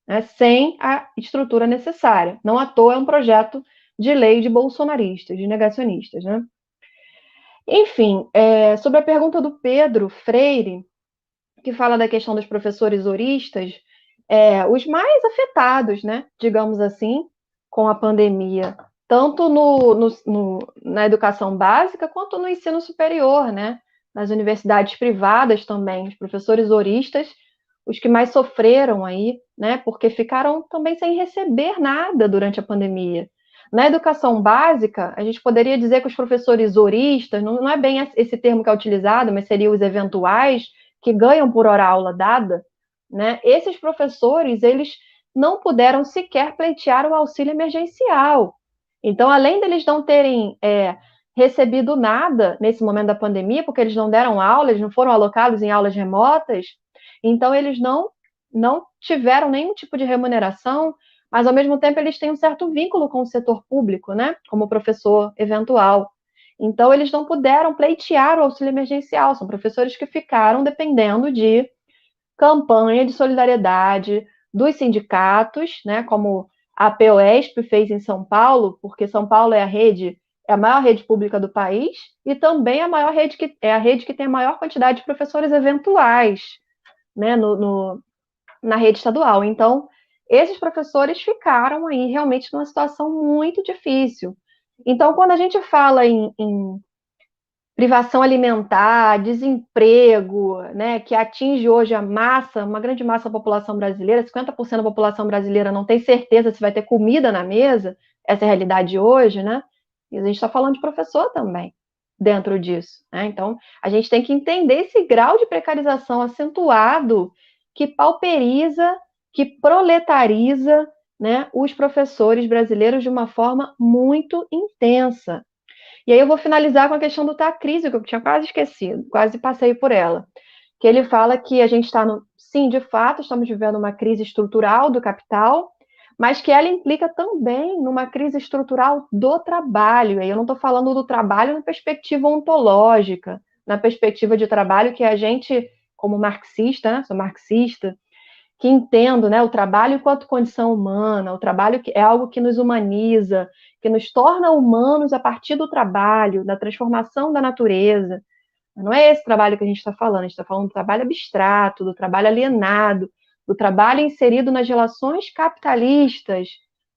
né? Sem a estrutura necessária. Não à toa é um projeto de lei de bolsonaristas, de negacionistas, né? Enfim, sobre a pergunta do Pedro Freire, que fala da questão dos professores horistas, os mais afetados, né, digamos assim, com a pandemia, tanto na educação básica quanto no ensino superior, né, nas universidades privadas também, os professores horistas, os que mais sofreram aí, né, porque ficaram também sem receber nada durante a pandemia. Na educação básica, a gente poderia dizer que os professores horistas, não é bem esse termo que é utilizado, mas seriam os eventuais, que ganham por hora aula dada, né? Esses professores, eles não puderam sequer pleitear o auxílio emergencial. Então, além deles não terem recebido nada nesse momento da pandemia, porque eles não deram aula, eles não foram alocados em aulas remotas, então eles não tiveram nenhum tipo de remuneração, mas ao mesmo tempo eles têm um certo vínculo com o setor público, né? Como professor eventual. Então, eles não puderam pleitear o auxílio emergencial, são professores que ficaram dependendo de campanha de solidariedade dos sindicatos, né, como a POESP fez em São Paulo, porque São Paulo é a maior rede pública do país e também a rede que tem a maior quantidade de professores eventuais, né, na rede estadual. Então, esses professores ficaram aí realmente numa situação muito difícil. Então, quando a gente fala em privação alimentar, desemprego, né, que atinge hoje uma grande massa da população brasileira, 50% da população brasileira não tem certeza se vai ter comida na mesa, essa é a realidade hoje, né? E a gente está falando de professor também. dentro disso, né? Então, a gente tem que entender esse grau de precarização acentuado que pauperiza, que proletariza, né, os professores brasileiros de uma forma muito intensa. E aí eu vou finalizar com a questão do Tacrísio, que eu tinha quase esquecido, quase passei por ela, que ele fala que a gente está, sim, de fato, estamos vivendo uma crise estrutural do capital, mas que ela implica também numa crise estrutural do trabalho. E eu não estou falando do trabalho na perspectiva ontológica, na perspectiva de trabalho que a gente, como marxista, né, sou marxista, que entendo, né, o trabalho enquanto condição humana, o trabalho que é algo que nos humaniza, que nos torna humanos a partir do trabalho, da transformação da natureza. Não é esse trabalho que a gente está falando, a gente está falando do trabalho abstrato, do trabalho alienado, do trabalho inserido nas relações capitalistas,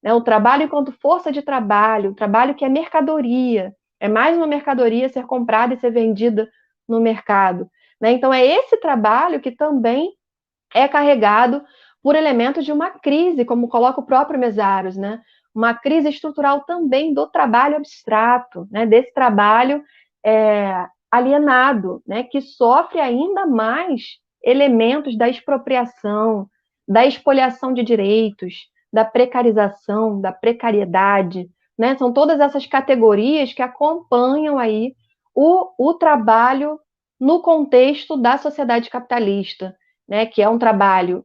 né? O trabalho enquanto força de trabalho, o trabalho que é mercadoria, é mais uma mercadoria ser comprada e ser vendida no mercado, né? Então é esse trabalho que também é carregado por elementos de uma crise, como coloca o próprio Mesaros, né? Uma crise estrutural também do trabalho abstrato, né? Desse trabalho alienado, né? Que sofre ainda mais elementos da expropriação, da expoliação de direitos, da precarização, da precariedade, né? São todas essas categorias que acompanham aí o trabalho no contexto da sociedade capitalista, né, que é um trabalho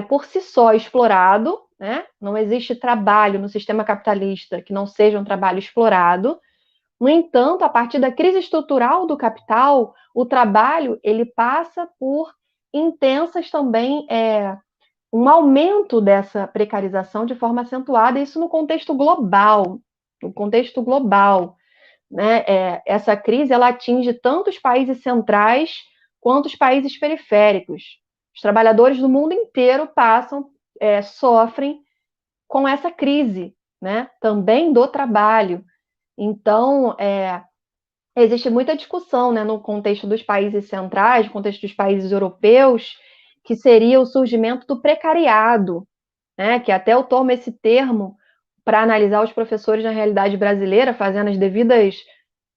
por si só explorado, né? Não existe trabalho no sistema capitalista que não seja um trabalho explorado. No entanto, a partir da crise estrutural do capital, o trabalho ele passa por intensas também um aumento dessa precarização de forma acentuada, isso no contexto global, né? Essa crise ela atinge tanto os países centrais quanto os países periféricos. Os trabalhadores do mundo inteiro sofrem com essa crise, né? Também do trabalho. Então, existe muita discussão, né, no contexto dos países centrais, no contexto dos países europeus, que seria o surgimento do precariado, né? Que até eu tomo esse termo para analisar os professores na realidade brasileira, fazendo as devidas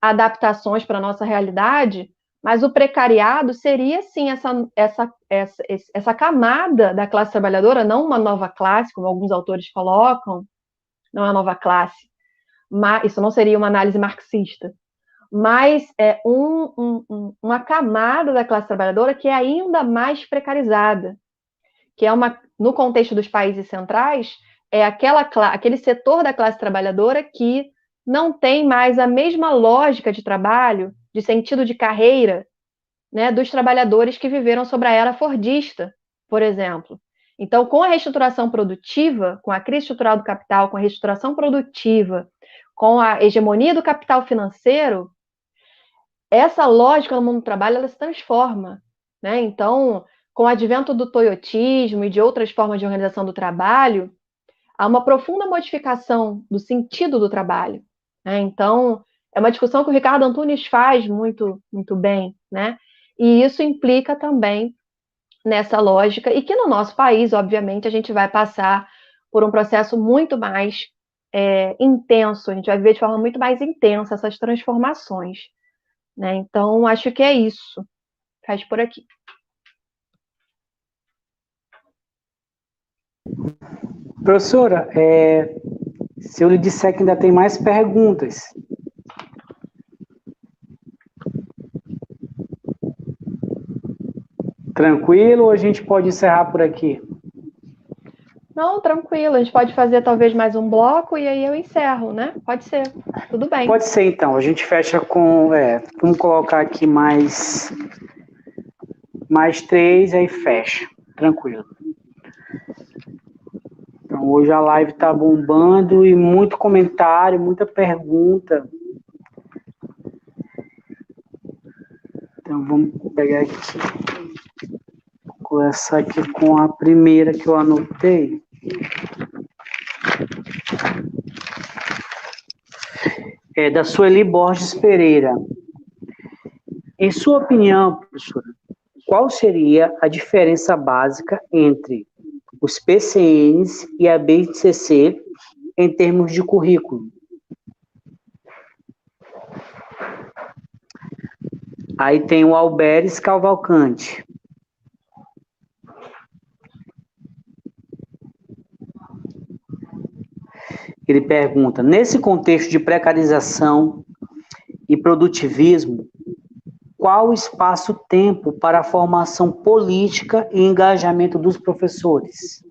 adaptações para a nossa realidade, mas o precariado seria, sim, essa camada da classe trabalhadora, não uma nova classe, como alguns autores colocam, não é uma nova classe, mas isso não seria uma análise marxista, mas uma camada da classe trabalhadora que é ainda mais precarizada, que no contexto dos países centrais, aquele setor da classe trabalhadora que não tem mais a mesma lógica de trabalho, de sentido de carreira, né, dos trabalhadores que viveram sobre a era fordista, por exemplo. Então, com a reestruturação produtiva, com a crise estrutural do capital, com a reestruturação produtiva, com a hegemonia do capital financeiro, essa lógica no mundo do trabalho ela se transforma, né? Então, com o advento do toyotismo e de outras formas de organização do trabalho, há uma profunda modificação do sentido do trabalho, né? Então, é uma discussão que o Ricardo Antunes faz muito, muito bem, né? E isso implica também nessa lógica, e que no nosso país, obviamente, a gente vai passar por um processo muito mais intenso, a gente vai viver de forma muito mais intensa essas transformações, né? Então, acho que é isso. Faz por aqui. Professora, se eu lhe disser que ainda tem mais perguntas. Tranquilo ou a gente pode encerrar por aqui? Não, tranquilo. A gente pode fazer talvez mais um bloco e aí eu encerro, né? Pode ser. Tudo bem. Pode ser, então. A gente fecha com... vamos colocar aqui mais 3, aí fecha. Tranquilo. Então, hoje a live está bombando e muito comentário, muita pergunta. Então, vamos pegar aqui. Vou começar aqui com a primeira que eu anotei. É da Sueli Borges Pereira. Em sua opinião, professora, qual seria a diferença básica entre os PCNs e a BNCC em termos de currículo? Aí tem o Alberes Cavalcante. Ele pergunta, nesse contexto de precarização e produtivismo, qual o espaço-tempo para a formação política e engajamento dos professores?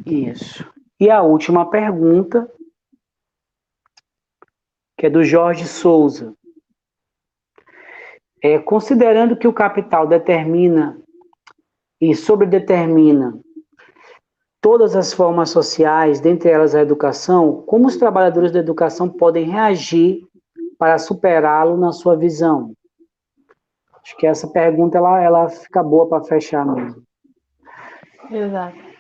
Isso. E a última pergunta, que é do Jorge Souza. Considerando que o capital determina e sobredetermina todas as formas sociais, dentre elas a educação, como os trabalhadores da educação podem reagir para superá-lo na sua visão? Acho que essa pergunta ela fica boa para fechar mesmo. Exato.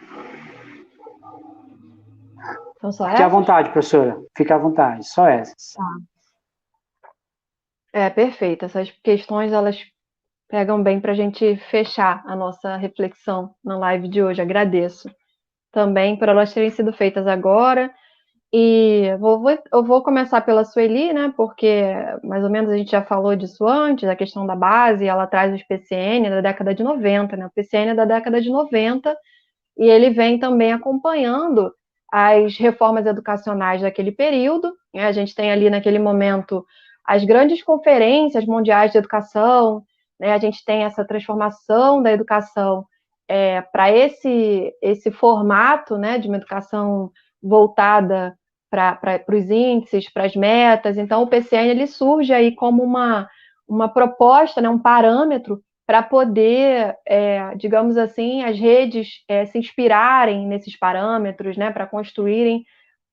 São só Fique à essas? vontade, professora. Fique à vontade, só essas. Tá. Perfeito. Essas questões, elas pegam bem para a gente fechar a nossa reflexão na live de hoje. Agradeço também por elas terem sido feitas agora. E eu vou começar pela Sueli, né? Porque mais ou menos a gente já falou disso antes, a questão da base, ela traz os PCN da década de 90, né? O PCN é da década de 90, e ele vem também acompanhando as reformas educacionais daquele período, né? A gente tem ali naquele momento as grandes conferências mundiais de educação, né? A gente tem essa transformação da educação para esse formato, né, de uma educação voltada para os índices, para as metas. Então, o PCN ele surge aí como uma proposta, né, um parâmetro para poder, digamos assim, as redes se inspirarem nesses parâmetros, né, para construírem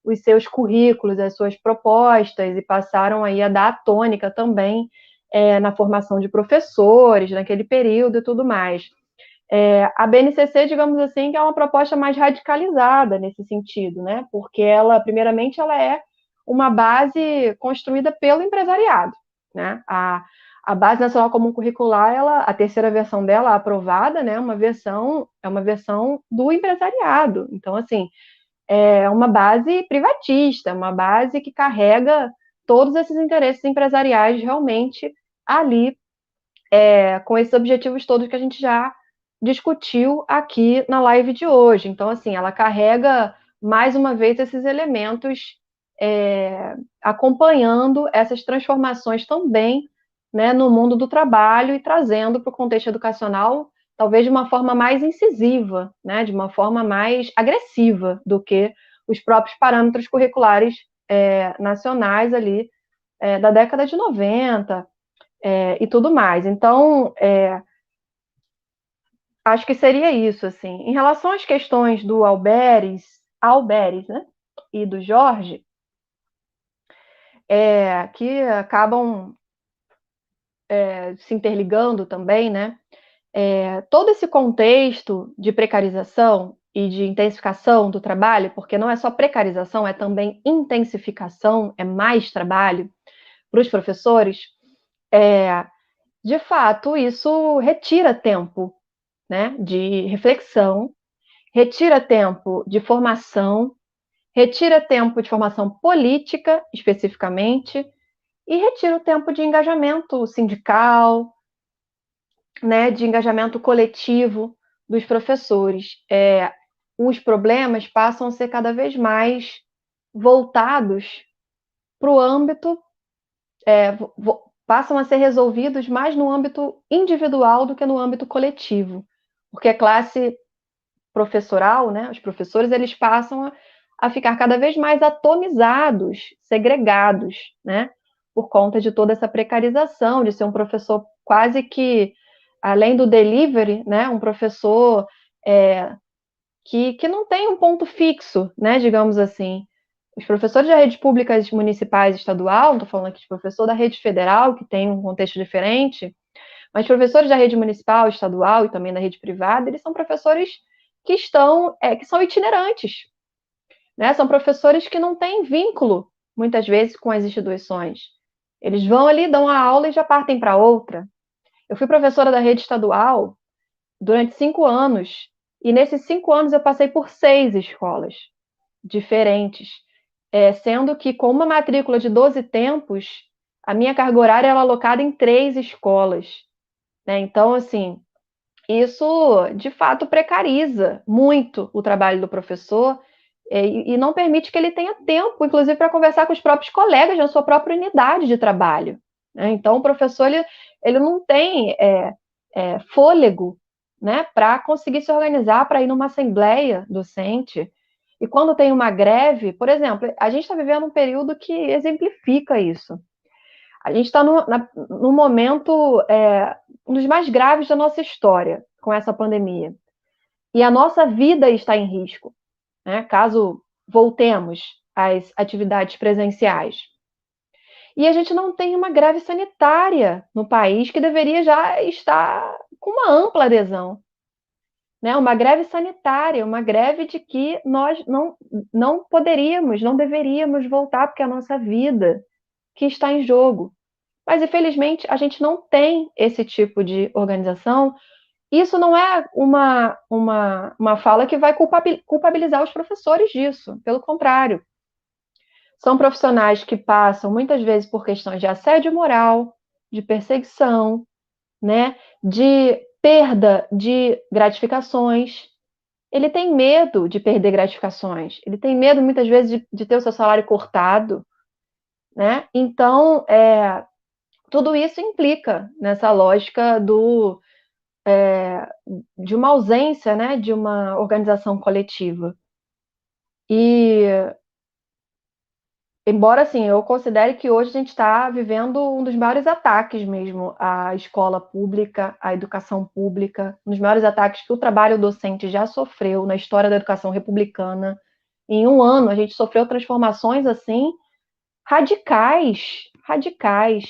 os seus currículos, as suas propostas, e passaram aí a dar a tônica também na formação de professores, naquele período e tudo mais. A BNCC, digamos assim, que é uma proposta mais radicalizada nesse sentido, né? Porque ela, primeiramente, ela é uma base construída pelo empresariado, né? A Base Nacional Comum Curricular, a terceira versão dela, aprovada, né? É uma versão do empresariado. Então, assim, é uma base privatista, uma base que carrega todos esses interesses empresariais realmente ali, com esses objetivos todos que a gente já discutiu aqui na live de hoje. Então, assim, ela carrega, mais uma vez, esses elementos acompanhando essas transformações também, né, no mundo do trabalho e trazendo para o contexto educacional, talvez de uma forma mais incisiva, né, de uma forma mais agressiva do que os próprios parâmetros curriculares nacionais ali da década de 90 e tudo mais. Então, acho que seria isso, assim. Em relação às questões do Alberes, né, e do Jorge, que acabam se interligando também, né? Todo esse contexto de precarização e de intensificação do trabalho, porque não é só precarização, é também intensificação, é mais trabalho para os professores, de fato, isso retira tempo, né, de reflexão, retira tempo de formação, retira tempo de formação política, especificamente, e retira o tempo de engajamento sindical, né, de engajamento coletivo dos professores. Os problemas passam a ser cada vez mais voltados para o âmbito, passam a ser resolvidos mais no âmbito individual do que no âmbito coletivo, porque a classe professoral, né, os professores, eles passam a ficar cada vez mais atomizados, segregados, né, por conta de toda essa precarização, de ser um professor quase que, além do delivery, né, um professor que não tem um ponto fixo, né, digamos assim. Os professores da rede pública municipais e estadual, estou falando aqui de professor da rede federal, que tem um contexto diferente, mas professores da rede municipal, estadual e também da rede privada, eles são professores que são itinerantes, né? São professores que não têm vínculo, muitas vezes, com as instituições. Eles vão ali, dão a aula e já partem para outra. Eu fui professora da rede estadual durante 5 anos, e nesses 5 anos eu passei por 6 escolas diferentes. sendo que com uma matrícula de 12 tempos, a minha carga horária era alocada em 3 escolas, né? Então, assim, isso de fato precariza muito o trabalho do professor e não permite que ele tenha tempo, inclusive, para conversar com os próprios colegas na sua própria unidade de trabalho, né? Então, o professor ele não tem fôlego, né, para conseguir se organizar para ir numa assembleia docente. E quando tem uma greve, por exemplo, a gente está vivendo um período que exemplifica isso. A gente está num momento um dos mais graves da nossa história com essa pandemia. E a nossa vida está em risco, né, caso voltemos às atividades presenciais. E a gente não tem uma greve sanitária no país que deveria já estar com uma ampla adesão, né? Uma greve sanitária, uma greve de que nós não poderíamos, não deveríamos voltar, porque é a nossa vida que está em jogo. Mas, infelizmente, a gente não tem esse tipo de organização. Isso não é uma fala que vai culpabilizar os professores disso. Pelo contrário, são profissionais que passam, muitas vezes, por questões de assédio moral, de perseguição, né, de perda de gratificações. Ele tem medo de perder gratificações, ele tem medo, muitas vezes, de ter o seu salário cortado, né? Então, tudo isso implica nessa lógica de uma ausência, né, de uma organização coletiva. E, embora, assim, eu considere que hoje a gente está vivendo um dos maiores ataques mesmo à escola pública, à educação pública, um dos maiores ataques que o trabalho docente já sofreu na história da educação republicana. Em um ano, a gente sofreu transformações, assim, radicais, radicais.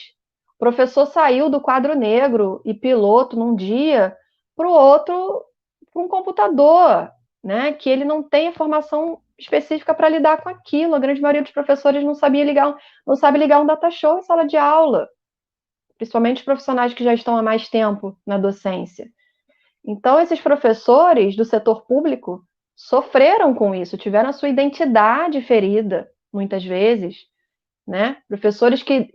O professor saiu do quadro negro e piloto num dia para o outro, para um computador, né? Que ele não tem a formação específica para lidar com aquilo. A grande maioria dos professores não sabe ligar um data show em sala de aula, principalmente os profissionais que já estão há mais tempo na docência. Então, esses professores do setor público sofreram com isso, tiveram a sua identidade ferida, muitas vezes, né? Professores que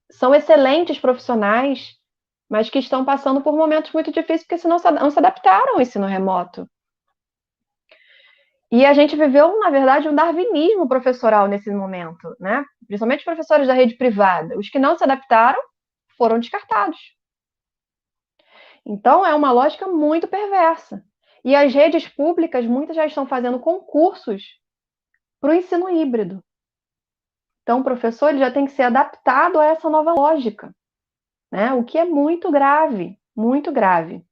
são excelentes profissionais, mas que estão passando por momentos muito difíceis porque não se adaptaram ao ensino remoto. E a gente viveu, na verdade, um darwinismo professoral nesse momento, né? Principalmente os professores da rede privada. Os que não se adaptaram foram descartados. Então, é uma lógica muito perversa. E as redes públicas, muitas já estão fazendo concursos para o ensino híbrido. Então, o professor ele já tem que ser adaptado a essa nova lógica, né? O que é muito grave, muito grave.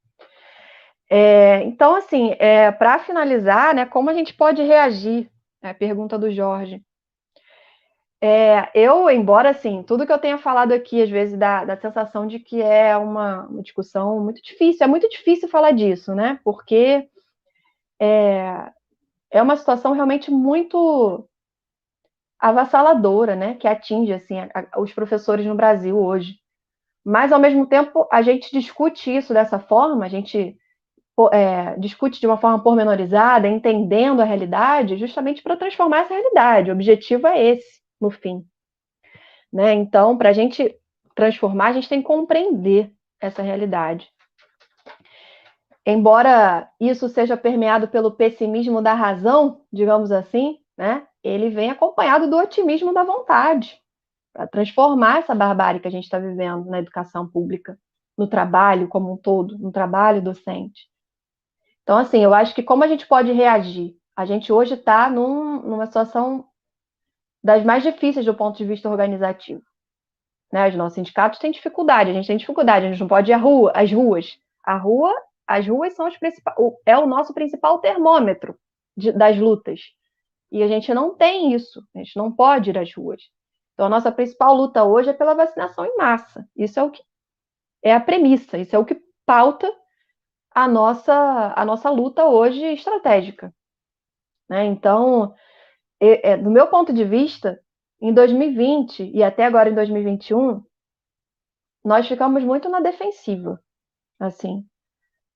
Então, assim, para finalizar, né, como a gente pode reagir? A pergunta do Jorge. Embora, assim, tudo que eu tenha falado aqui, às vezes, dá sensação de que é uma discussão muito difícil. É muito difícil falar disso, né? Porque é uma situação realmente muito avassaladora, né? Que atinge, assim, os professores no Brasil hoje. Mas, ao mesmo tempo, a gente discute isso dessa forma, a gente discute de uma forma pormenorizada, entendendo a realidade, justamente para transformar essa realidade. O objetivo é esse, no fim. Né? Então, para a gente transformar, a gente tem que compreender essa realidade. Embora isso seja permeado pelo pessimismo da razão, digamos assim, né? Ele vem acompanhado do otimismo da vontade, para transformar essa barbárie que a gente está vivendo na educação pública, no trabalho como um todo, no trabalho docente. Então, assim, eu acho que como a gente pode reagir? A gente hoje está numa situação das mais difíceis do ponto de vista organizativo. Né? Os nossos sindicatos têm dificuldade, a gente tem dificuldade, a gente não pode ir às ruas. As ruas são o nosso principal termômetro das lutas. E a gente não tem isso, a gente não pode ir às ruas. Então, a nossa principal luta hoje é pela vacinação em massa. Isso é o que é a premissa, isso é o que pauta a nossa luta hoje estratégica. Né? Então, do meu ponto de vista, em 2020 e até agora em 2021, nós ficamos muito na defensiva, assim.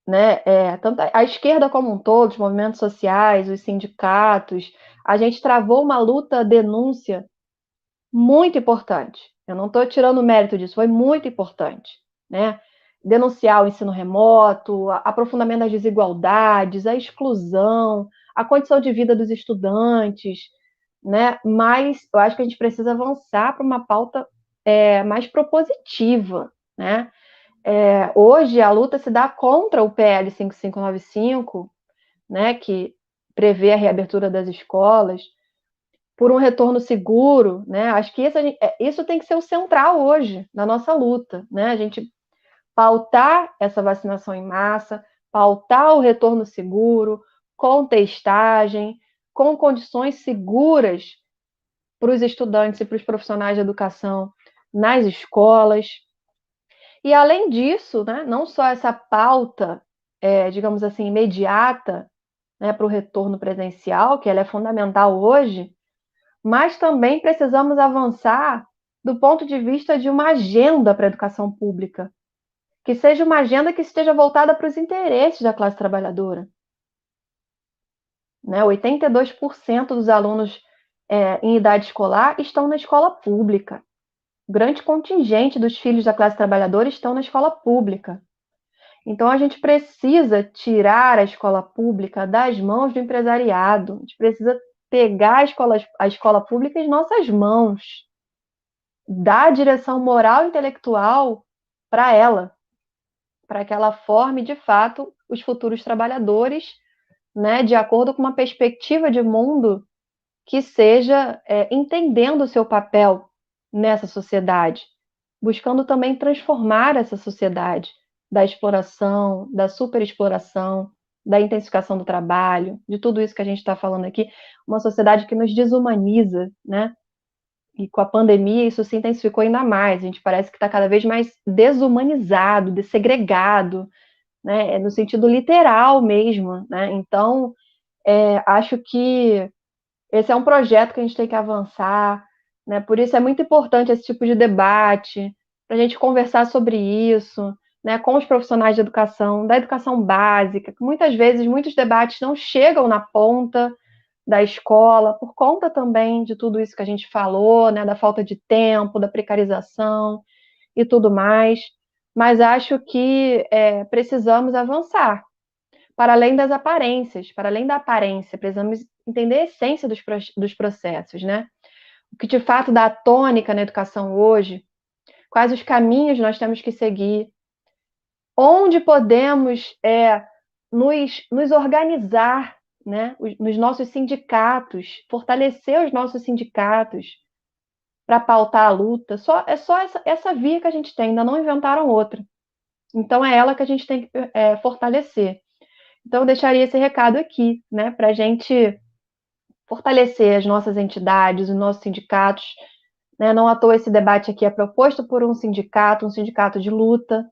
né, tanto a esquerda como um todo, os movimentos sociais, os sindicatos, a gente travou uma luta denúncia muito importante. Eu não estou tirando o mérito disso, foi muito importante, né? Denunciar o ensino remoto, aprofundamento das desigualdades, a exclusão, a condição de vida dos estudantes, né? Mas eu acho que a gente precisa avançar para uma pauta mais propositiva, né? Hoje a luta se dá contra o PL 5595, né? Que prevê a reabertura das escolas, por um retorno seguro, né? Acho que isso tem que ser o central hoje na nossa luta, né? A gente pautar essa vacinação em massa, pautar o retorno seguro, com testagem, com condições seguras para os estudantes e para os profissionais de educação nas escolas. E além disso, né, não só essa pauta, digamos assim, imediata, né, para o retorno presencial, que ela é fundamental hoje, mas também precisamos avançar do ponto de vista de uma agenda para a educação pública, que seja uma agenda que esteja voltada para os interesses da classe trabalhadora. Né? 82% dos alunos em idade escolar estão na escola pública. Grande contingente dos filhos da classe trabalhadora estão na escola pública. Então, a gente precisa tirar a escola pública das mãos do empresariado. A gente precisa pegar a escola pública em nossas mãos, dar direção moral e intelectual para ela, para que ela forme, de fato, os futuros trabalhadores, né, de acordo com uma perspectiva de mundo que seja entendendo o seu papel nessa sociedade, buscando também transformar essa sociedade da exploração, da superexploração, da intensificação do trabalho, de tudo isso que a gente está falando aqui, uma sociedade que nos desumaniza, né? E com a pandemia isso se intensificou ainda mais. A gente parece que está cada vez mais desumanizado, dessegregado, né? No sentido literal mesmo, né? Então, acho que esse é um projeto que a gente tem que avançar, né? Por isso é muito importante esse tipo de debate, para a gente conversar sobre isso, né? Com os profissionais de educação, da educação básica, que muitas vezes muitos debates não chegam na ponta da escola, por conta também de tudo isso que a gente falou, né? Da falta de tempo, da precarização e tudo mais. Mas acho que precisamos avançar para além das aparências, para além da aparência, precisamos entender a essência dos processos, né? O que de fato dá tônica na educação hoje, quais os caminhos nós temos que seguir, onde podemos nos organizar, né? Nos nossos sindicatos, fortalecer os nossos sindicatos para pautar a luta. É só essa via que a gente tem, ainda não inventaram outra. Então é ela que a gente tem que fortalecer. Então, eu deixaria esse recado aqui, né, para a gente fortalecer as nossas entidades, os nossos sindicatos. Né? Não à toa esse debate aqui é proposto por um sindicato de luta.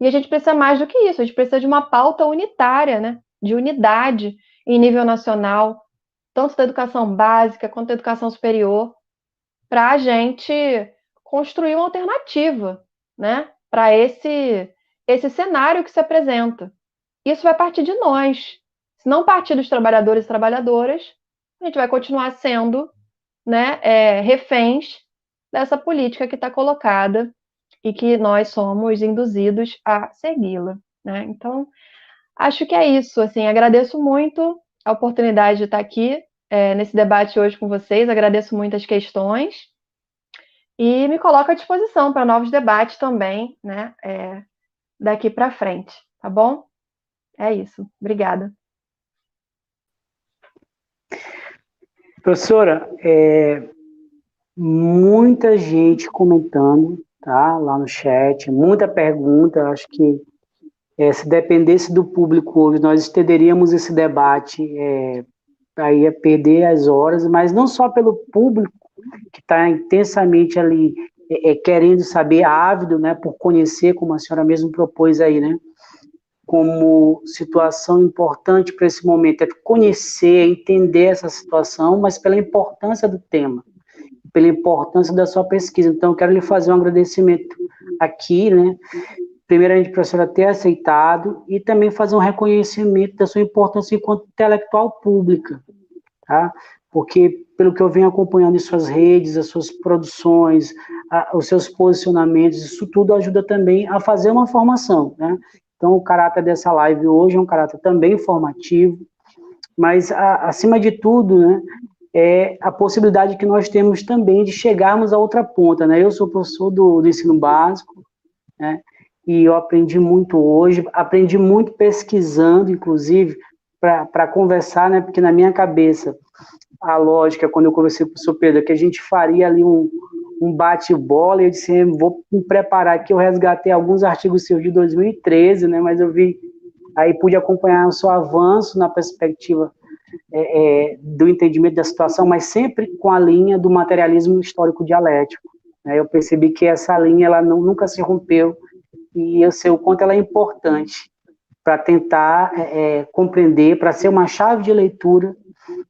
E a gente precisa mais do que isso, a gente precisa de uma pauta unitária, né, de unidade em nível nacional, tanto da educação básica quanto da educação superior, para a gente construir uma alternativa, né, para esse cenário que se apresenta. Isso vai partir de nós. Se não partir dos trabalhadores e trabalhadoras, a gente vai continuar sendo, né, reféns dessa política que está colocada e que nós somos induzidos a segui-la. Né? Então, acho que é isso. Assim, agradeço muito a oportunidade de estar aqui nesse debate hoje com vocês. Agradeço muito as questões e me coloco à disposição para novos debates também, né, daqui para frente. Tá bom? É isso. Obrigada. Professora, muita gente comentando, tá? Lá no chat, muita pergunta. Acho que se dependesse do público hoje, nós estenderíamos esse debate, aí ia perder as horas, mas não só pelo público que está intensamente ali querendo saber, ávido, né, por conhecer, como a senhora mesmo propôs aí, né? Como situação importante para esse momento, é conhecer, entender essa situação, mas pela importância do tema, pela importância da sua pesquisa. Então, eu quero lhe fazer um agradecimento aqui, né, primeiramente, professora, ter aceitado e também fazer um reconhecimento da sua importância enquanto intelectual pública, tá? Porque, pelo que eu venho acompanhando em suas redes, as suas produções, os seus posicionamentos, isso tudo ajuda também a fazer uma formação, né? Então, o caráter dessa live hoje é um caráter também formativo, mas, acima de tudo, né, é a possibilidade que nós temos também de chegarmos a outra ponta, né? Eu sou professor do ensino básico, né? E eu aprendi muito hoje, aprendi muito pesquisando, inclusive, para conversar, né? Porque na minha cabeça, a lógica, quando eu conversei com o professor Pedro, é que a gente faria ali um bate-bola, e eu disse, vou me preparar aqui, eu resgatei alguns artigos seus de 2013, né? Mas eu vi, aí pude acompanhar o seu avanço na perspectiva do entendimento da situação, mas sempre com a linha do materialismo histórico dialético, né? Eu percebi que essa linha ela nunca se rompeu, e eu sei o quanto ela é importante para tentar compreender, para ser uma chave de leitura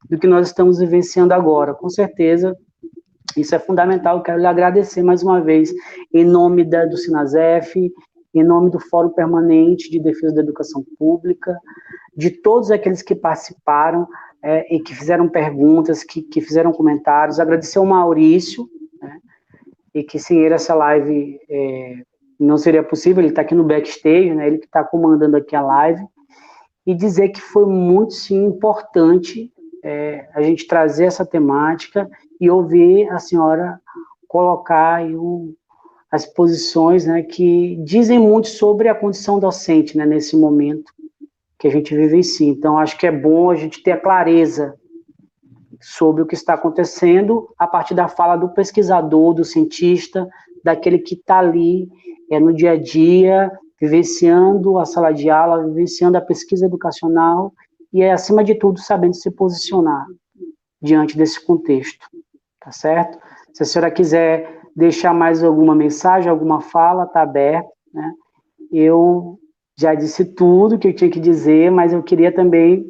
do que nós estamos vivenciando agora. Com certeza, isso é fundamental. Eu quero lhe agradecer mais uma vez, em nome do Sinasef, em nome do Fórum Permanente de Defesa da Educação Pública, de todos aqueles que participaram e que fizeram perguntas, que fizeram comentários. Agradecer ao Maurício, né, e que sem ele essa live não seria possível. Ele está aqui no backstage, né, ele que está comandando aqui a live, e dizer que foi muito, sim, importante a gente trazer essa temática e ouvir a senhora colocar aí as posições, né, que dizem muito sobre a condição docente, né, nesse momento que a gente vive em si. Então, acho que é bom a gente ter a clareza sobre o que está acontecendo a partir da fala do pesquisador, do cientista, daquele que está ali no dia a dia, vivenciando a sala de aula, vivenciando a pesquisa educacional e, acima de tudo, sabendo se posicionar diante desse contexto, tá certo? Se a senhora quiser deixar mais alguma mensagem, alguma fala, está aberto, né? Eu já disse tudo que eu tinha que dizer, mas eu queria também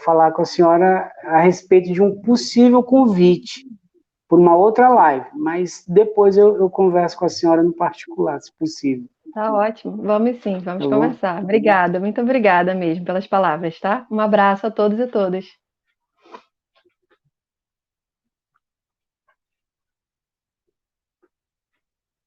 falar com a senhora a respeito de um possível convite por uma outra live, mas depois eu converso com a senhora no particular, se possível. Tá ótimo, vamos sim, vamos conversar. Obrigada, muito obrigada mesmo pelas palavras, tá? Um abraço a todos e todas.